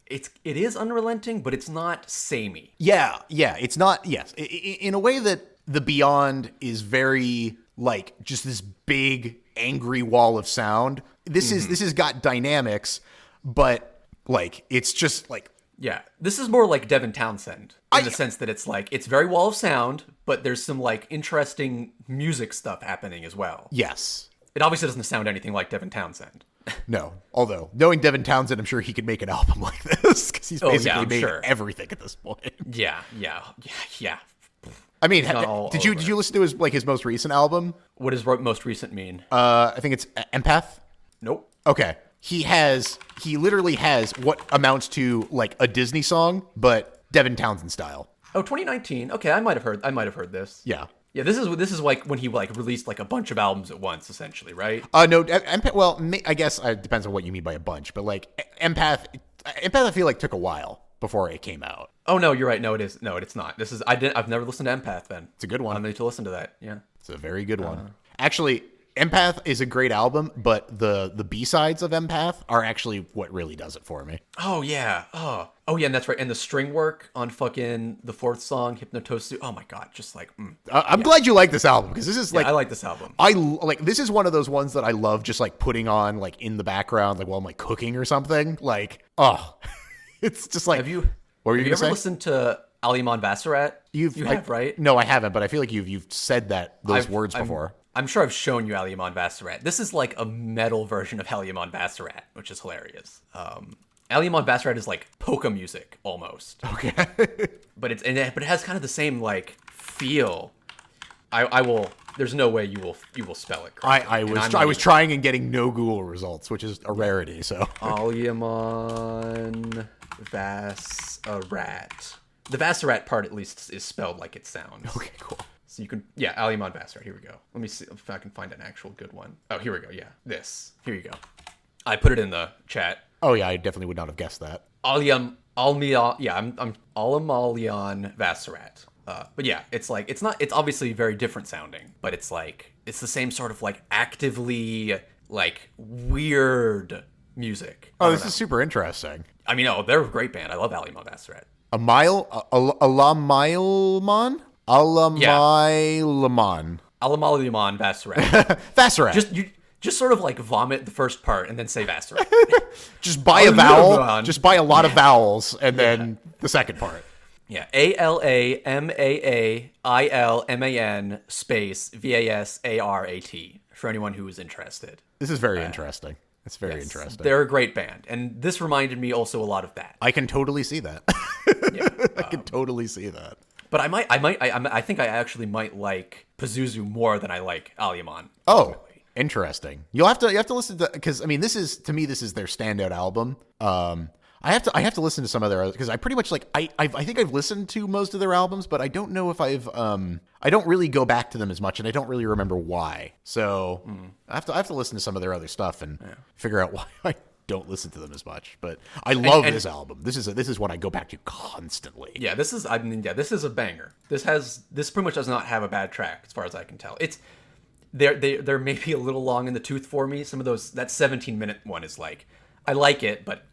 it is unrelenting, but it's not samey. Yeah, it's not. Yes, in a way that the Beyond is very like just this big angry wall of sound. This has got dynamics, but like it's just like, yeah, this is more like Devin Townsend in the sense that it's like, it's very wall of sound, but there's some like interesting music stuff happening as well. Yes, it obviously doesn't sound anything like Devin Townsend. No, although knowing Devin Townsend, I'm sure he could make an album like this, because he's basically made everything at this point. Yeah. I mean, did you listen to his most recent album? What does most recent mean? I think it's Empath. Nope. Okay. He literally has what amounts to like a Disney song, but Devin Townsend style. Oh, 2019. Okay, I might have heard this. Yeah. Yeah, this is like when he like released like a bunch of albums at once, essentially, right? No, well, I guess it depends on what you mean by a bunch, but like Empath, I feel like took a while before it came out. Oh no, you're right. No, it is. No, it's not. I've never listened to Empath. Then it's a good one. I need to listen to that. Yeah, it's a very good one. Actually, Empath is a great album, but the B-sides of Empath are actually what really does it for me. Oh yeah. Oh yeah, and that's right. And the string work on fucking the fourth song, Hypnotosu. Oh my god, just like. I'm glad you like this album, because this is like. I like this album. This is one of those ones that I love just like putting on like in the background, like while I'm like cooking or something. Like, it's just like. Have you ever listened to Aliman Vasarat? You have, right? No, I haven't, but I feel like you've said those words before. I'm sure I've shown you Aliamon Vasarat. This is like a metal version of Aliamon Vasarat, which is hilarious. Aliamon Vasarat is like polka music almost. Okay. But it has kind of the same like feel. I will. There's no way you will spell it correctly. I was trying and getting no Google results, which is a rarity. So Aliamon Vasarat. The Vasarat part at least is spelled like it sounds. Okay, cool. So you can, Aliamon Vasarat. Here we go. Let me see if I can find an actual good one. Oh, here we go. Yeah, this. Here you go. I put it in the chat. Oh yeah, I definitely would not have guessed that. I'm Alamalion Vasarat. But yeah, it's obviously very different sounding, but it's the same sort of like actively like weird music. Oh, this is super interesting. I mean, they're a great band. I love Aliamon Vasarat. Alamailamon? Alamailamon. Alamalion Vasarat. Vasarat. Just sort of like vomit the first part and then say Vasarat. Just buy a vowel. Just buy a lot of vowels and then the second part. Yeah, ALAMAAILMAN space VASARAT for anyone who is interested. This is very interesting. It's very interesting. They're a great band, and this reminded me also a lot of that. I can totally see that. I can totally see that. But I think I actually might like Pazuzu more than I like Aliamon. Oh, interesting. You have to listen to, because I mean, this is their standout album. I have to listen to some of their, because I pretty much like I think I've listened to most of their albums, but I don't know if I don't really go back to them as much, and I don't really remember why. So I have to listen to some of their other stuff and figure out why I don't listen to them as much. But I love this album. This is what I go back to constantly. Yeah, this is a banger. This pretty much does not have a bad track as far as I can tell. It's they're maybe a little long in the tooth for me. Some of those, that 17-minute one is like, I like it, but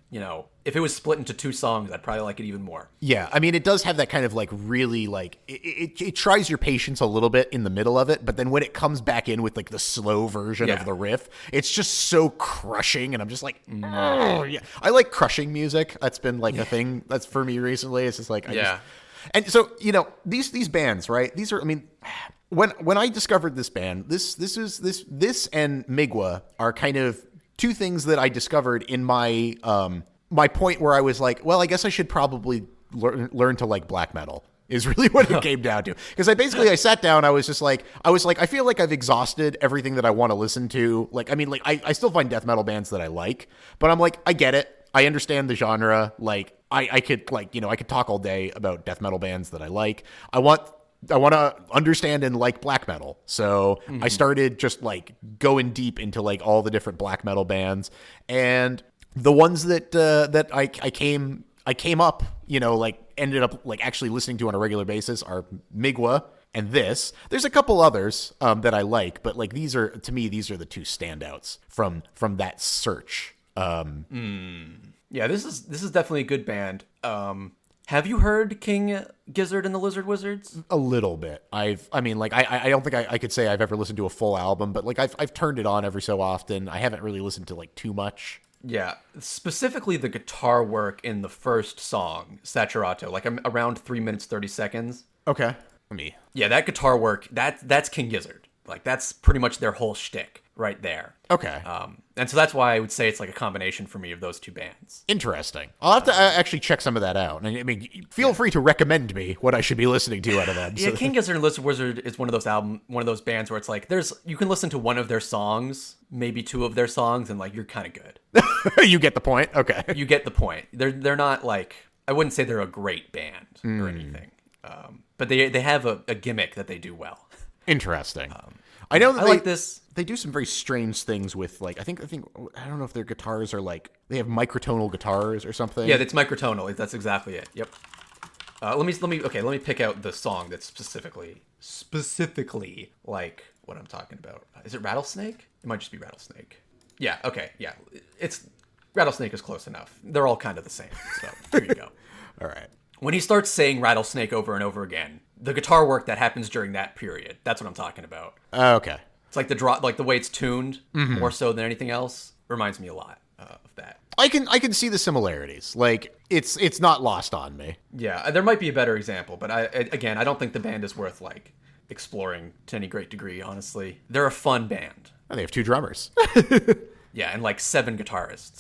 if it was split into 2 songs, I'd probably like it even more. Yeah, I mean, it does have that kind of like really like it tries your patience a little bit in the middle of it, but then when it comes back in with like the slow version of the riff, it's just so crushing, and I'm just like, oh yeah. I like crushing music. That's been like a thing that's for me recently. It's just like and so these bands, right? These are, I mean, when I discovered this band, this and Migwa are kind of 2 things that I discovered in my my point where I was like, well, I guess I should probably learn to like black metal, is really what it came down to. Because I sat down, I was like, I feel like I've exhausted everything that I want to listen to. Like, I mean, like I still find death metal bands that I like, but I'm like, I get it. I understand the genre. Like I could like, I could talk all day about death metal bands that I like. I want to understand and like black metal. So I started just like going deep into like all the different black metal bands, and the ones that I came up, like ended up like actually listening to on a regular basis are Migwa and this. There's a couple others that I like, but like these are the 2 standouts from that search. Yeah, this is definitely a good band. Have you heard King Gizzard and the Lizard Wizards? A little bit. I don't think I could say I've ever listened to a full album, but like I've turned it on every so often. I haven't really listened to like too much. Yeah, specifically the guitar work in the first song, Saturato, like around 3 minutes 30 seconds. Okay. Yeah, that guitar work, that's King Gizzard. Like that's pretty much their whole shtick right there. Okay. And so that's why I would say it's like a combination for me of those 2 bands. Interesting. I'll have to actually check some of that out. And I mean, feel free to recommend me what I should be listening to out of them. Yeah, King Gizzard and Lizard Wizard is one of those bands where it's like you can listen to one of their songs, maybe 2 of their songs, and like you're kind of good. You get the point. Okay. You get the point. They're not like, I wouldn't say they're a great band or anything, but they have a gimmick that they do well. Interesting. I know that I like this. They do some very strange things with like I think I don't know if their guitars are like they have microtonal guitars or something. Yeah, it's microtonal. That's exactly it. Yep. Let me pick out the song that's specifically like what I'm talking about. Is it Rattlesnake? It might just be Rattlesnake. Yeah. Okay. Yeah. It's Rattlesnake is close enough. They're all kind of the same. So there you go. All right. When he starts saying Rattlesnake over and over again, the guitar work that happens during that period, that's what I'm talking about. Okay. It's like the way it's tuned more so than anything else reminds me a lot of that. I can see the similarities. Like it's not lost on me. Yeah, there might be a better example, but I don't think the band is worth like exploring to any great degree, honestly. They're a fun band. Oh, they have 2 drummers. Yeah, and like 7 guitarists.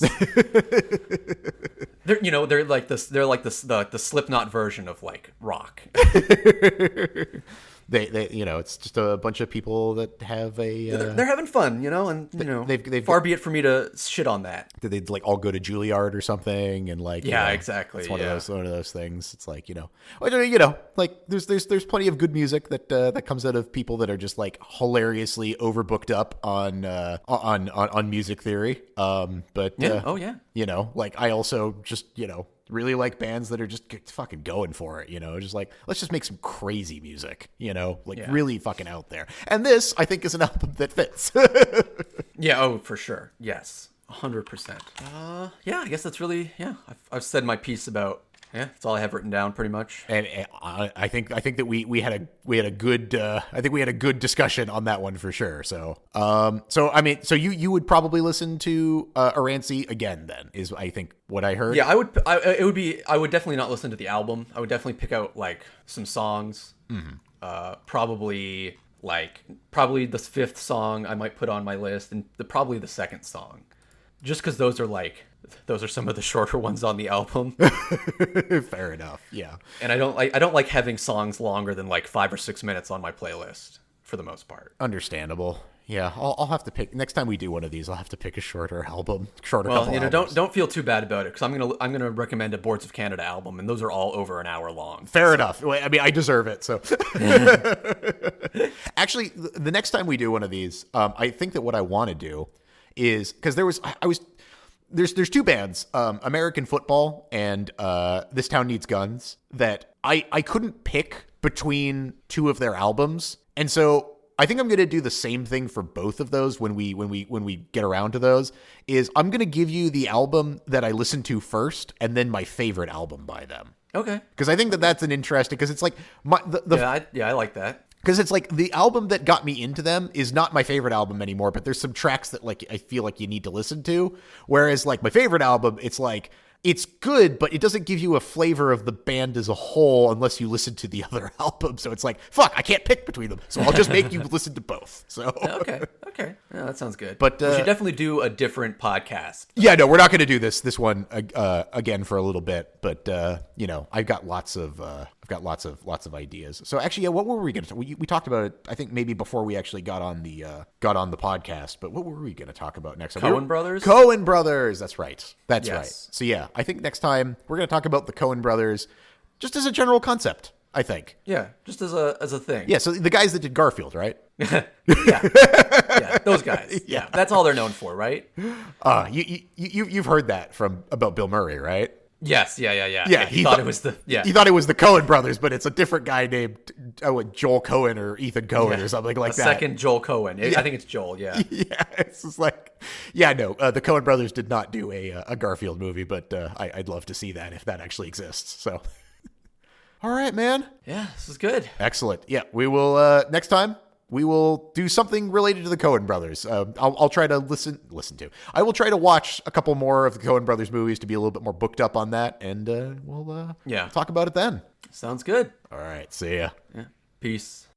They're like this. They're like this the Slipknot version of like rock. They it's just a bunch of people that have a. They're having fun, and they've far be it for me to shit on that. Did they like all go to Juilliard or something and like? Yeah, exactly. It's one of those things. It's like like there's plenty of good music that comes out of people that are just like hilariously overbooked up on music theory. But like I also just really like bands that are just fucking going for it, just like, let's just make some crazy music, really fucking out there. And this, I think, is an album that fits. Yeah, oh, for sure. Yes, 100%. Yeah, I guess that's really, I've said my piece about, that's all I have written down pretty much. And I think that we had a good discussion on that one for sure. So so you would probably listen to Aranci again then, is I think what I heard. Yeah, I would definitely not listen to the album. I would definitely pick out like some songs. Mm-hmm. Probably the 5th song I might put on my list, and probably the 2nd song, just because those are some of the shorter ones on the album. Fair enough. Yeah. And I don't like having songs longer than like 5 or 6 minutes on my playlist for the most part. Understandable. Yeah, I'll have to pick next time we do one of these. I'll have to pick a shorter album, couple albums. Don't feel too bad about it, because I'm gonna recommend a Boards of Canada album, and those are all over an hour long. Fair enough. I mean, I deserve it. So, actually, the next time we do one of these, I think that what I want to do is, because there's 2 bands, American Football and This Town Needs Guns, that I couldn't pick between 2 of their albums, and so I think I'm going to do the same thing for both of those when we get around to those. Is I'm going to give you the album that I listened to first, and then my favorite album by them. Okay. Because I think that's an interesting, because it's like I like that. Because it's like the album that got me into them is not my favorite album anymore, but there's some tracks that like I feel like you need to listen to. Whereas like my favorite album, it's like, it's good, but it doesn't give you a flavor of the band as a whole unless you listen to the other album. So it's like, fuck, I can't pick between them. So I'll just make you listen to both. So okay. Yeah, that sounds good. But we should definitely do a different podcast. Yeah, no, we're not going to do this one again for a little bit. But I've got lots of ideas. So actually, what were we going to? We talked about it, I think maybe before we actually got on the podcast. But what were we going to talk about next? Coen Brothers. Coen Brothers. That's right. That's yes. right. So yeah, I think next time we're going to talk about the Coen Brothers, just as a general concept. I think. Yeah, just as a thing. Yeah. So the guys that did Garfield, right? yeah, those guys. Yeah, that's all they're known for, right? You've heard that about Bill Murray, right? Yes, yeah. Yeah, he thought it was the He thought it was the Coen brothers, but it's a different guy named Joel Coen or Ethan Coen or something like that. Second Joel Coen. I think it's Joel. Yeah. Yeah, it's just like, the Coen brothers did not do a Garfield movie, but I'd love to see that if that actually exists. So, all right, man. Yeah, this is good. Excellent. Yeah, we will next time. We will do something related to the Coen brothers. I'll try to listen to. I will try to watch a couple more of the Coen brothers movies to be a little bit more booked up on that, and we'll talk about it then. Sounds good. All right, see ya. Yeah. Peace.